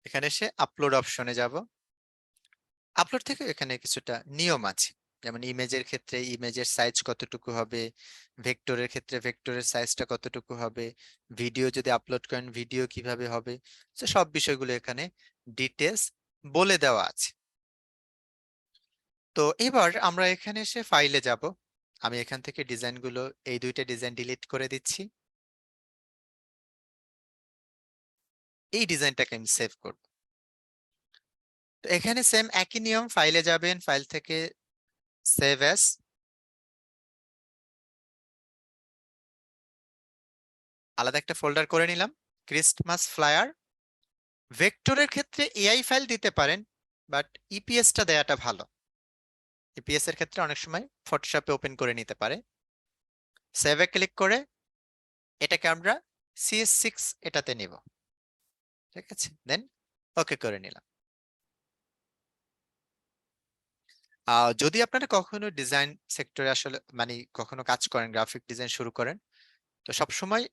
এখানে এসে আপলোড অপশনে যাব। আপলোড থেকে এখানে কিছুটা নিয়ম আছে, যেমন ইমেজের ক্ষেত্রে ইমেজের সাইজ কতটুকু হবে, ভেক্টরের ক্ষেত্রে ভেক্টরের সাইজটা কতটুকু হবে, ভিডিও যদি আপলোড করেন ভিডিও কিভাবে হবে, তো সব বিষয়গুলো এখানে ডিটেলস বলে দেওয়া আছে। তো এবার আমরা এখানে এসে ফাইলে যাব। আমি এখান থেকে ডিজাইনগুলো এই দুইটা ডিজাইন ডিলিট করে দিচ্ছি। এই ডিজাইনটাকে আমি সেভ করব। তো এখানে সেম একই নিয়ম, ফাইলে যাবেন, ফাইল থেকে সেভ অ্যাজ, আলাদা একটা ফোল্ডার করে নিলাম, ক্রিসমাস ফ্লায়ার। ভেক্টরের ক্ষেত্রে এআই ফাইল দিতে পারেন, বাট ইপিএসটা দেয়াটা ভালো। ইপিএস এর ক্ষেত্রে অনেক সময় ফটোশপে ওপেন করে নিতে পারে। সেভে ক্লিক করে এটাকে আমরা CS6 এটাতে নিব, ঠিক আছে, দেন ওকে করে নিলাম। যদি আপনারা কখনো ডিজাইন সেক্টরে আসলে মানে কখনো কাজ করেন, গ্রাফিক ডিজাইন শুরু করেন, তো সবসময়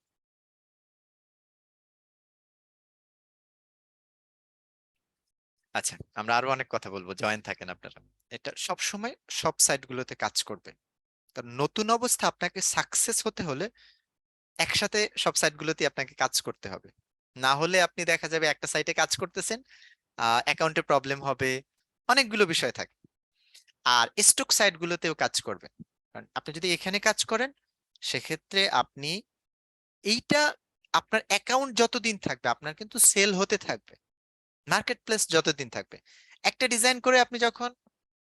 আচ্ছা আমরা আরো অনেক কথা বলবো, জয়েন থাকেন আপনারা। এটা সবসময় সব সাইটগুলোতে কাজ করবে, কারণ নতুন অবস্থা আপনাকে সাকসেস হতে হলে একসাথে সব সাইটগুলোতে আপনাকে কাজ করতে হবে। না হলে আপনি দেখা যাবে একটা সাইটে কাজ করতেছেন, অ্যাকাউন্টে প্রবলেম হবে, অনেকগুলো বিষয় থাকে। আর স্টক সাইটগুলোতেও কাজ করবেন, কারণ আপনি যদি এখানে কাজ করেন সেক্ষেত্রে আপনি এইটা আপনার অ্যাকাউন্ট যতদিন থাকবে আপনার কিন্তু সেল হতে থাকবে, মার্কেট প্লেস যতদিন থাকবে। একটা ডিজাইন করে আপনি যখন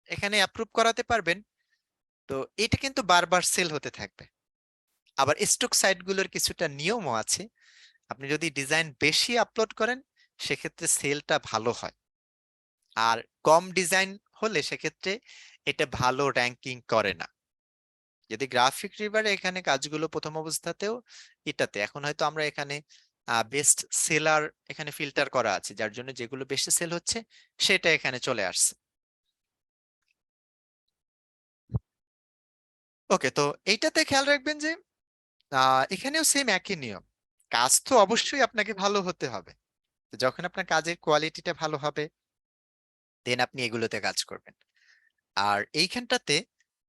এখানে অ্যাপ্রুভ করাতে পারবেন, তো এটা কিন্তু বারবার সেল হতে থাকবে। আবার স্টক সাইটগুলোর কিছুটা নিয়মও আছে, আপনি যদি ডিজাইন বেশি আপলোড করেন সেক্ষেত্রে সেলটা ভালো হয়, আর কম ডিজাইন হলে সেক্ষেত্রে এটা ভালো র্যাঙ্কিং করে না। যদি গ্রাফিক রিভারে এখানে কাজগুলো প্রথম অবস্থাতেও এটাতে, এখন হয়তো আমরা এখানে বেস্ট সেলার এখানে ফিল্টার করা আছে, যার জন্য যেগুলো বেশি সেল হচ্ছে সেটা এখানে চলে আসছে। ওকে, তো এইটাতে খেয়াল রাখবেন যে এখানেও সেম একই নিয়ম, কাজ তো অবশ্যই আপনাকে ভালো হতে হবে। তো যখন আপনার কাজের কোয়ালিটিটা ভালো হবে দেন আপনি এগুলোতে কাজ করবেন। আর এইখানটাতে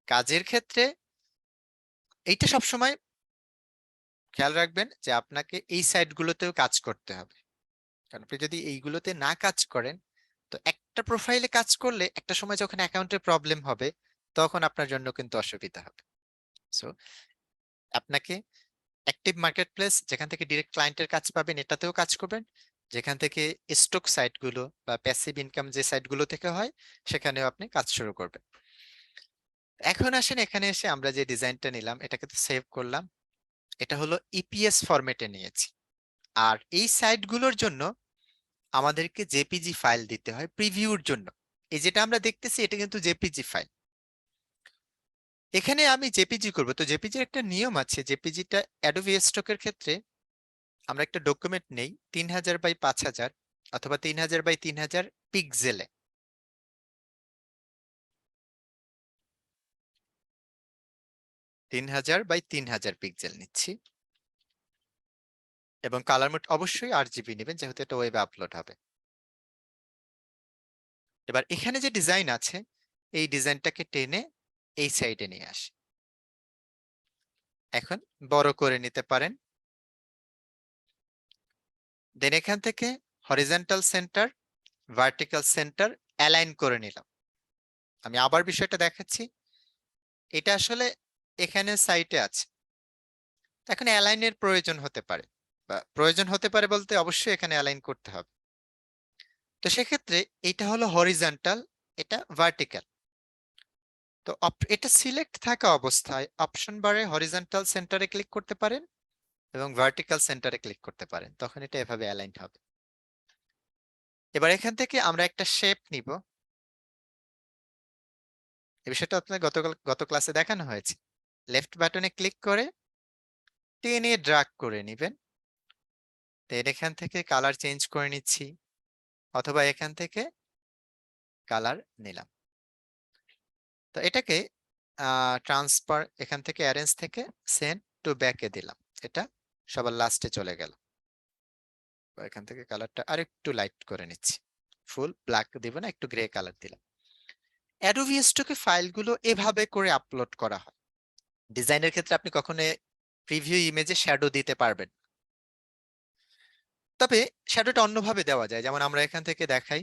কাজের ক্ষেত্রে এইটা সবসময় খেয়াল রাখবেন যে আপনাকে এই সাইটগুলোতেও কাজ করতে হবে, কারণ আপনি যদি এইগুলোতে না কাজ করেন তো একটা প্রোফাইলে কাজ করলে একটা সময় যখন অ্যাকাউন্টের প্রবলেম হবে তখন আপনার জন্য কিন্তু অসুবিধা হবে। সো আপনাকে অ্যাক্টিভ মার্কেট প্লেস যেখান থেকে ডিরেক্ট ক্লায়েন্টের কাজ পাবেন এটাতেও কাজ করবেন, যেখান থেকে স্টক সাইটগুলো বা প্যাসিভ ইনকাম যে সাইটগুলো থেকে হয় সেখানেও আপনি কাজ শুরু করবেন। এখন আসেন এখানে এসে আমরা যে ডিজাইনটা নিলাম এটাকে তো সেভ করলাম, এটা হলো ইপিএস ফরম্যাটে নিয়েছি। আর এই সাইটগুলোর জন্য আমাদেরকে জেপিজি ফাইল দিতে হয় প্রিভিউর জন্য। এই যেটা আমরা দেখতেছি এটা কিন্তু জেপিজি ফাইল। এখানে আমি জেপিজি করব, তো জেপিজির একটা নিয়ম আছে, জেপিজিটা অ্যাডোবি স্টকের ক্ষেত্রে আমরা একটা ডকুমেন্ট নেই 3000 বাই 5000 অথবা 3000 বাই 3000 পিক্সেলে। 3000 বাই 3000 পিক্সেল নিচ্ছি, এবং কালার মোড অবশ্যই RGB নেবেন যেহেতু এটা ওয়েবে আপলোড হবে। এবার এখানে যে ডিজাইন আছে এই ডিজাইনটাকে টেনে এই সাইডে নিয়ে আসি, এখন বড় করে নিতে পারেন। দেন এখান থেকে horizontal centre, vertical centre align করে নিলাম। আমি আবার বিষয়টা দেখাচ্ছি। এটা আসলে এখানে সাইটে আছে, এখন অ্যালাইনের প্রয়োজন হতে পারে, বা প্রয়োজন হতে পারে বলতে অবশ্যই এখানে অ্যালাইন করতে হবে। তো সেক্ষেত্রে এটা হলো হরিজন্টাল, এটা ভার্টিক্যাল। তো এটা সিলেক্ট থাকা অবস্থায় অপশন বারে হরিজন্টাল সেন্টারে ক্লিক করতে পারেন এবং ভার্টিক্যাল সেন্টারে ক্লিক করতে পারেন, তখন এটা এভাবে অ্যালাইন হবে। এবার এখান থেকে আমরা একটা শেপ নিব। এই বিষয়টা আপনার গত ক্লাসে দেখানো হয়েছে। লেফট বাটনে ক্লিক করে টেনে ড্র্যাগ করে নেবেন। দেন এখান থেকে কালার চেঞ্জ করে নিচ্ছি, অথবা এখান থেকে কালার নিলাম। তো এটাকে ট্রান্সফার, এখান থেকে অ্যারেঞ্জ থেকে সেন্ড টু ব্যাকে দিলাম, এটা সবার লাস্টে চলে গেল। এখান থেকে কালারটা আরেকটু লাইট করে নিচ্ছি, ফুল ব্ল্যাক দিব না, একটু গ্রে কালার দিলাম। অ্যাডোবি স্টকে ফাইলগুলো এভাবে করে আপলোড করা হয়। ডিজাইনের ক্ষেত্রে আপনি কখনো প্রিভিউ ইমেজে শ্যাডো দিতে পারবেন, তবে শ্যাডোটা অন্যভাবে দেওয়া যায়। যেমন আমরা এখান থেকে দেখাই,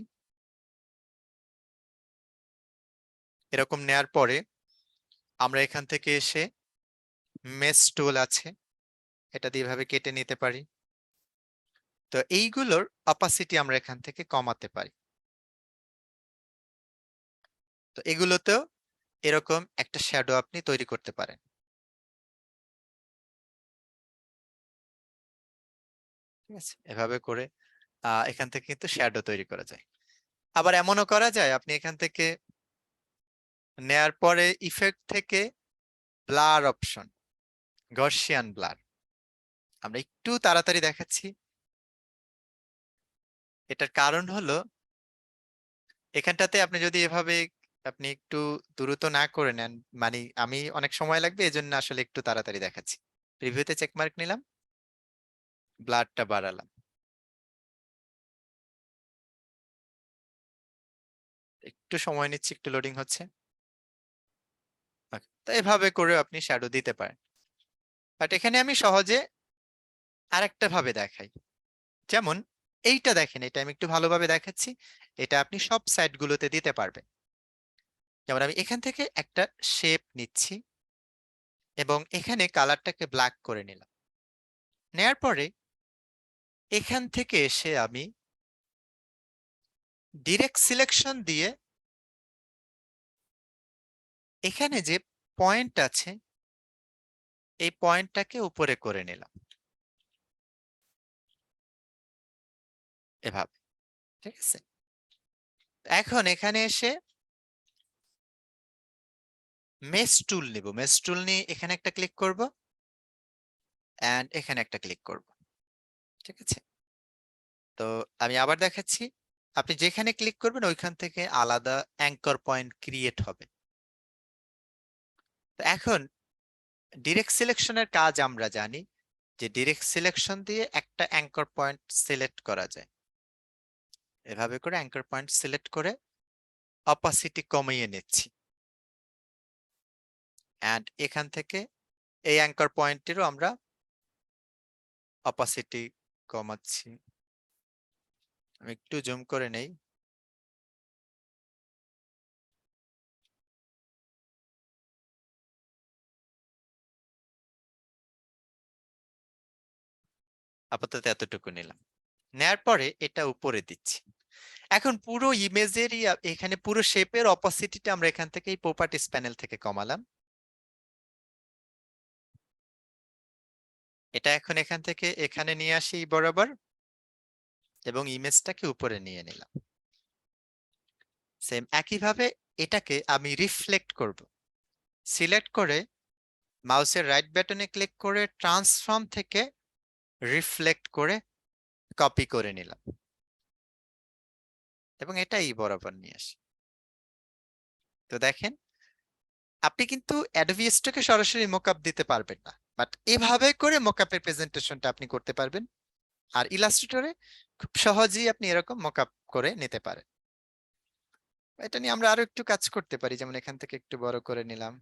এরকম নেয়ার পরে আমরা এখান থেকে এসে মেশ টুল আছে, এটা দিয়ে এভাবে কেটে নিতে পারি। তো এইগুলোর অপাসিটি আমরা এখান থেকে কমাতে পারি। তো এগুলোতেও এরকম একটা শ্যাডো আপনি তৈরি করতে পারেন। ঠিক আছে, এভাবে করে এখান থেকে কিন্তু শ্যাডো তৈরি করা যায়। আবার এমনও করা যায়, আপনি এখান থেকে নেয়ার পরে ইফেক্ট থেকে ব্লার অপশন, গর্সিয়ান ব্লার, আমরা একটু তাড়াতাড়ি দেখাচ্ছি। এটার কারণ হলো এখানটাতে আপনি যদি এভাবে আপনি একটু দ্রুত না করে নেন, মানে আমি অনেক সময় লাগবে, এজন্য আসলে একটু তাড়াতাড়ি দেখাচ্ছি। প্রিভিউতে চেক মার্ক নিলাম, ব্লারটা বাড়ালাম, একটু সময় নিচ্ছি, একটু লোডিং হচ্ছে। Okay, তো এভাবে করে আপনি শ্যাডো দিতে পারেন। বাট এখানে আমি সহজে আরেকটা ভাবে দেখাই। যেমন এইটা দেখেন, এটা আমি একটু ভালোভাবে দেখাচ্ছি। এটা আপনি সব সাইট গুলোতে দিতে পারবেন। যেমন আমি এখান থেকে একটা শেপ নিচ্ছি এবং এখানে কালারটাকে ব্ল্যাক করে নিলাম। নেয়ার পরে এখান থেকে এসে আমি ডিরেক্ট সিলেকশন দিয়ে এখানে যে পয়েন্ট আছে এই পয়েন্টটাকে উপরে করে নিলাম এভাবে। ঠিক আছে, এখন এখানে এসে মেশ টুল নিব। মেশ টুল নিয়ে এখানে একটা ক্লিক করব এন্ড এখানে একটা ক্লিক করব। ঠিক আছে, তো আমি আবার দেখাচ্ছি। আপনি যেখানে ক্লিক করবেন ওইখান থেকে আলাদা অ্যাঙ্কর পয়েন্ট ক্রিয়েট হবে। তো এখন ডিরেক্ট সিলেকশনের কাজ আমরা জানি, যে ডিরেক্ট সিলেকশন দিয়ে একটা অ্যাঙ্কর পয়েন্ট সিলেক্ট করা যায়। এভাবে করে অ্যাঙ্কর পয়েন্ট সিলেক্ট করে অপাসিটি কমিয়ে নিচ্ছি এন্ড এখান থেকে এই অ্যাঙ্কর পয়েন্টেরও আমরা অপাসিটি কমাচ্ছি। আমি একটু জুম করে নেই। আপাতত এতটুকু নিলাম। নেয়ার পরে এটা উপরে দিচ্ছি। এখন পুরো ইমেজেরই এখানে পুরো শেপের অপাসিটিটা আমরা এখান থেকে এই প্রপার্টিজ প্যানেল থেকে কমালাম। এটা এখন এখান থেকে এখানে নিয়ে আসি বরাবর এবং ইমেজটাকে উপরে নিয়ে নিলাম। সেম একইভাবে এটাকে আমি রিফ্লেক্ট করব। সিলেক্ট করে মাউসের রাইট বাটনে ক্লিক করে ট্রান্সফর্ম থেকে রিফ্লেক্ট করে কপি করে নিলাম এবং এটাই বরাবর নিয়ে আসি। তো দেখেন, আপনি কিন্তু অ্যাডোবি স্টকে সরাসরি মোকআপ দিতে পারবেন না, বাট এভাবে করে মোকআপের প্রেজেন্টেশনটা আপনি করতে পারবেন। আর ইলাস্ট্রেটরে খুব সহজেই আপনি এরকম মোকআপ করে নিতে পারেন। এটা নিয়ে আমরা আরো একটু কাজ করতে পারি, যেমন এখান থেকে একটু বড় করে নিলাম,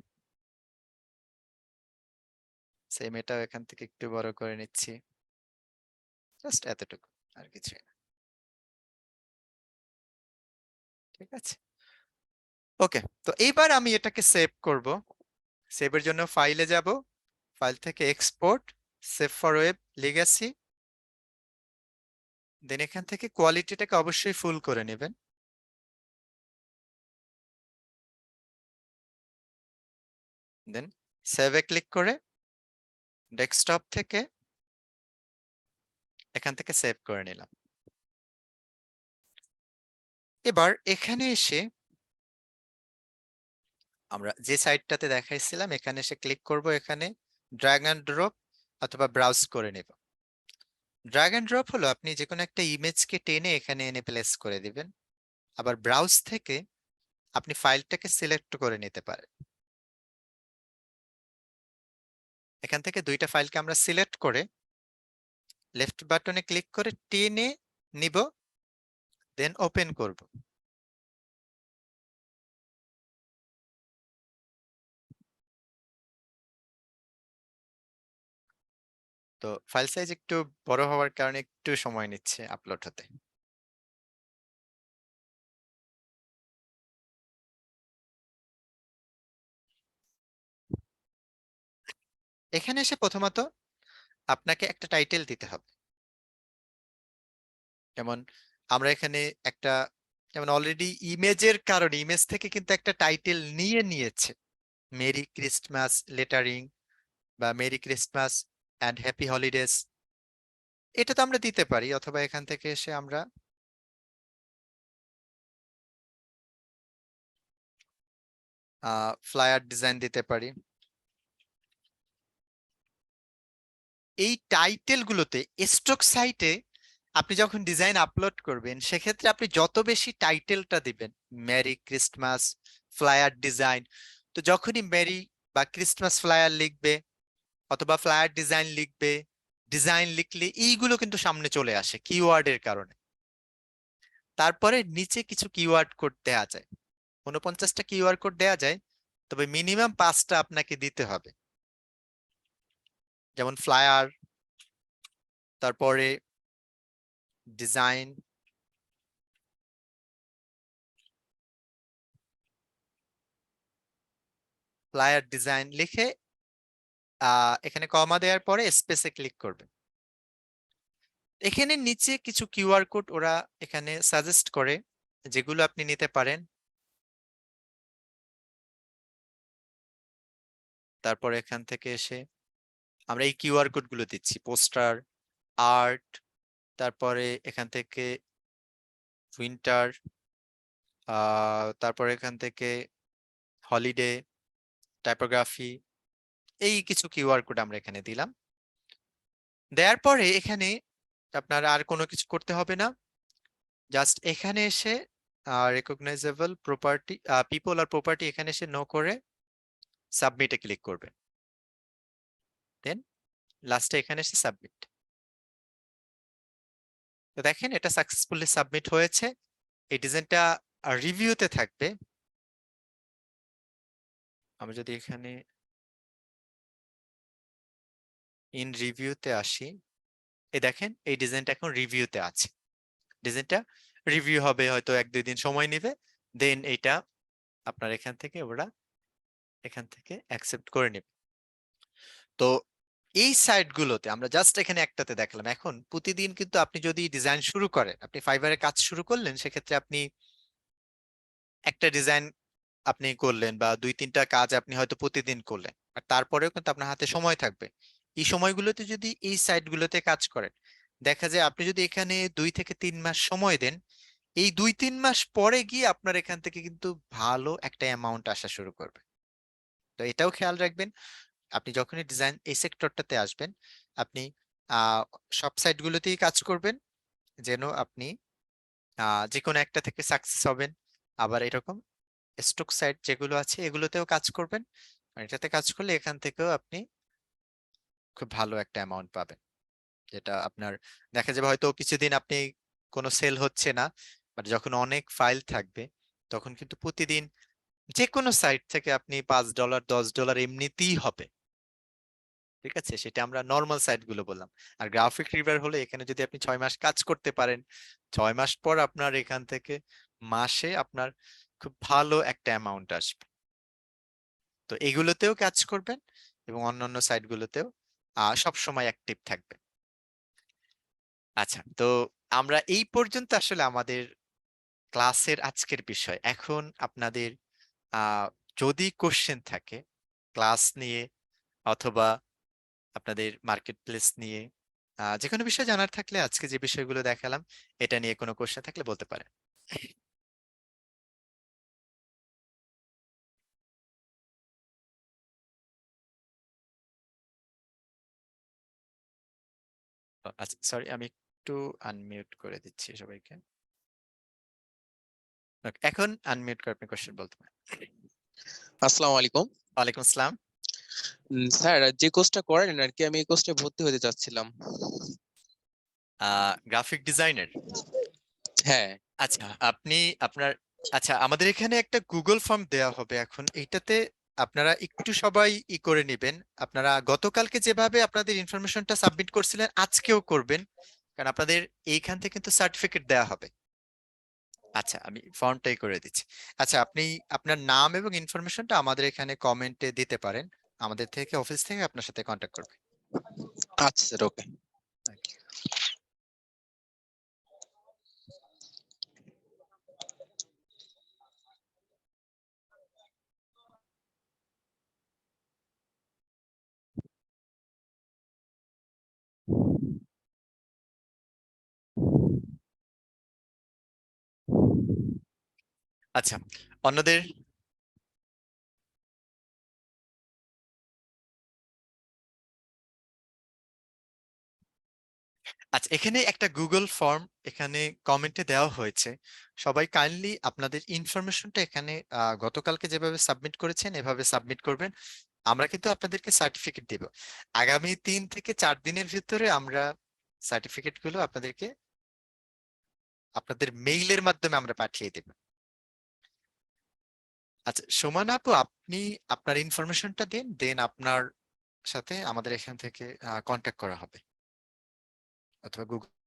সেম এটাও এখান থেকে একটু বড় করে নিচ্ছি, জাস্ট এতটুকু। আর কিছু না। ঠিক আছে, ওকে। তো এইবার আমি এটাকে সেভ করব। সেভের জন্য ফাইলে যাব, ফাইল থেকে export, save for web legacy, then এখান থেকে কোয়ালিটিটাকে অবশ্যই ফুল করে নেবেন। দেন সেভে ক্লিক করে ডেস্কটপ থেকে এখান থেকে সেভ করে নিলাম। এবার এখানে এসে আমরা যে সাইটটাতে দেখাইছিলাম এখানে এসে ক্লিক করব, এখানে ড্র্যাগ অ্যান্ড ড্রপ অথবা ব্রাউজ করে নেব। ড্র্যাগ অ্যান্ড ড্রপ হলো আপনি যে কোনো একটা ইমেজকে টেনে এখানে এনে প্লেস করে দিবেন। আবার ব্রাউজ থেকে আপনি ফাইলটাকে সিলেক্ট করে নিতে পারেন। এখান থেকে দুইটা ফাইলকে আমরা সিলেক্ট করে লেফট বাটনে ক্লিক করে টেনে নিব, দেন ওপেন করব। তো ফাইল সাইজ একটু বড় হওয়ার কারণে একটু সময় নিচ্ছে আপলোড হতে। এখানে এসে প্রথমত আপনাকে একটা টাইটেল দিতে হবে। যেমন আমরা এখানে একটা, যেমন অলরেডি ইমেজের কারণে ইমেজ থেকে কিন্তু একটা টাইটেল নিয়ে নিয়েছে, মেরি ক্রিসমাস লেটারিং বা merry Christmas and happy holidays. এটা তো আমরা দিতে পারি, অথবা এখান থেকে এসে আমরা ফ্লায়ার ডিজাইন দিতে পারি। এই টাইটেল গুলোতে স্টক সাইটে আপনি যখন ডিজাইন আপলোড করবেন সেক্ষেত্রে আপনি যত বেশি টাইটেলটা দিবেন, মেরি ক্রিসমাস ফ্লায়ার ডিজাইন, তো যখনই মেরি বা ক্রিসমাস ফ্লায়ার লিখবে অথবা ফ্লায়ার ডিজাইন লিখবে, ডিজাইন লিখলে এইগুলো কিন্তু সামনে চলে আসে কিওয়ার্ডের কারণে। তারপরে নিচে কিছু কিওয়ার্ড কোড দেয়া যায়, 49টা কিওয়ার্ড কোড দেয়া যায়, তবে মিনিমাম 5টা আপনাকে দিতে হবে। যেমন ফ্লায়ার, তারপরে ডিজাইন, ফ্লায়ার ডিজাইন লিখে এখানে কমা দেওয়ার পরে স্পেসে ক্লিক করবেন। এখানে নিচে কিছু কিউআর কোড ওরা এখানে সাজেস্ট করে যেগুলো আপনি নিতে পারেন। তারপর এখান থেকে এসে আমরা এই কিউআর কোড গুলো দিচ্ছি, পোস্টার, আর্ট, তারপরে এখান থেকে উইন্টার, তারপর এখান থেকে হলিডে, টাইপোগ্রাফি, এই কিছু কিউআর কোড আমরা এখানে দিলাম। দেওয়ার পরে এখানে আপনার আর কোনো কিছু করতে হবে না, জাস্ট এখানে এসে রেকগনাইজেবল প্রপার্টি, পিপল আর প্রপার্টি এখানে এসে নো করে সাবমিটে ক্লিক করবেন। দেন লাস্টে এখানে এসে সাবমিট। তো দেখেন এটা সাকসেসফুলি সাবমিট হয়েছে। এই ডিজাইনটা রিভিউতে থাকবে। আমরা যদি এখানে ইন রিভিউতে আসি, এই দেখেন এই ডিজাইনটা এখন রিভিউতে আছে। ডিজাইনটা রিভিউ হবে, হয়তো 1-2 দিন সময় নেবে, দেন এটা আপনার এখান থেকে ওরা এখান থেকে অ্যাকসেপ্ট করে নেবে। তো এই সাইট গুলোতে আমরা জাস্ট এখানে একটাতে দেখলাম। এখন প্রতিদিন কিন্তু আপনি যদি ডিজাইন শুরু করেন, আপনি ফাইবারে কাজ শুরু করলেন, সেক্ষেত্রে আপনি একটা ডিজাইন আপনি করলেন বা 2-3টা কাজ আপনি হয়তো প্রতিদিন করলেন, আর তারপরেও কিন্তু আপনার হাতে সময় থাকবে। এই সময়গুলোতে যদি এই সাইট গুলোতে কাজ করেন, দেখা যায় আপনি যদি এখানে 2 থেকে 3 মাস সময় দেন, এই 2-3 মাস পরে গিয়ে আপনার এখান থেকে কিন্তু ভালো একটা অ্যামাউন্ট আসা শুরু করবে। তো এটাও খেয়াল রাখবেন, আপনি যখনই ডিজাইন এই সেক্টরটাতে আসবেন, আপনি আহ সব সাইটগুলোতেই কাজ করবেন, যেন আপনি যে কোনো একটা থেকে সাকসেস হবেন। আবার এরকম স্টক সাইট যেগুলো আছে এগুলোতেও কাজ করবেন, আর এটাতে কাজ করলে এখান থেকেও আপনি খুব ভালো একটা অ্যামাউন্ট পাবেন, যেটা আপনার দেখা যাবে হয়তো কিছুদিন আপনি কোনো সেল হচ্ছে না, বাট যখন অনেক ফাইল থাকবে তখন কিন্তু প্রতিদিন যে কোনো সাইট থেকে আপনি $5 $10 এমনিতেই হবে। ঠিক আছে, সেটা আমরা নর্মাল সাইট গুলো বললাম। আর গ্রাফিক রিভার হলো এখানে যদি আপনি 6 মাস কাজ করতে পারেন, 6 মাস পর আপনার এখান থেকে মাসে আপনার খুব ভালো একটা অ্যামাউন্ট আসবে। তো এগুলোতেও কাজ করবেন এবং অন্যান্য সাইট গুলোতেও সব সময় অ্যাক্টিভ থাকবে। আচ্ছা, তো আমরা এই পর্যন্ত আসলে আমাদের ক্লাসের আজকের বিষয়। এখন আপনাদের যদি কোশ্চেন থাকে ক্লাস নিয়ে অথবা আপনাদের মার্কেট প্লেস নিয়ে, যে কোনো বিষয় জানার থাকলে আজকে যে বিষয়গুলো দেখালাম এটা নিয়ে কোনো কোশ্চেন থাকলে বলতে পারেন। আচ্ছা, সরি, আমি একটু আনমিউট করে দিচ্ছি সবাইকে। Okay, এখন আনমিউট করে আপনি কোশ্চেন বলতে পারেন। আসসালামু আলাইকুম। ওয়ালাইকুম আসসালাম। স্যার, যে কোর্সটা করেন আর কি, আমি এই কোর্সে ভর্তি হতে চাচ্ছিলাম। গ্রাফিক ডিজাইনের। হ্যাঁ। আচ্ছা, আপনি আপনার আচ্ছা, আমাদের এখানে একটা গুগল ফর্ম দেওয়া হবে এখন। এইটাতে আপনারা একটু সবাই করে নেবেন। আপনারা গতকালকে যেভাবে আপনাদের ইনফরমেশনটা সাবমিট করছিলেন আজকেও করবেন, কারণ আপনাদের এইখান থেকে কিন্তু সার্টিফিকেট দেওয়া হবে। আচ্ছা, আমি ফর্মটাই করে দিচ্ছি। আচ্ছা, আপনি আপনার নাম এবং ইনফরমেশনটা আমাদের এখানে কমেন্টে দিতে পারেন। আমাদের থেকে অফিস থেকে আপনার সাথে কন্ট্যাক্ট করবে। আচ্ছা স্যার, ওকে। আচ্ছা, অন্যদের আচ্ছা, এখানে একটা গুগল ফর্ম এখানে কমেন্টে দেওয়া হয়েছে। সবাই কাইন্ডলি আপনাদের ইনফরমেশনটা এখানে গতকালকে যেভাবে সাবমিট করেছেন এভাবে সাবমিট করবেন। আমরা কিন্তু আপনাদেরকে সার্টিফিকেট দেব আগামী 3 থেকে 4 দিনের ভিতরে। আমরা সার্টিফিকেট গুলো আপনাদেরকে আপনাদের মেইলের মাধ্যমে আমরা পাঠিয়ে দেব। আচ্ছা, সুমন আপু, আপনি আপনার ইনফরমেশনটা দিন, দেন আপনার সাথে আমাদের এখান থেকে কন্ট্যাক্ট করা হবে অথবা গুগল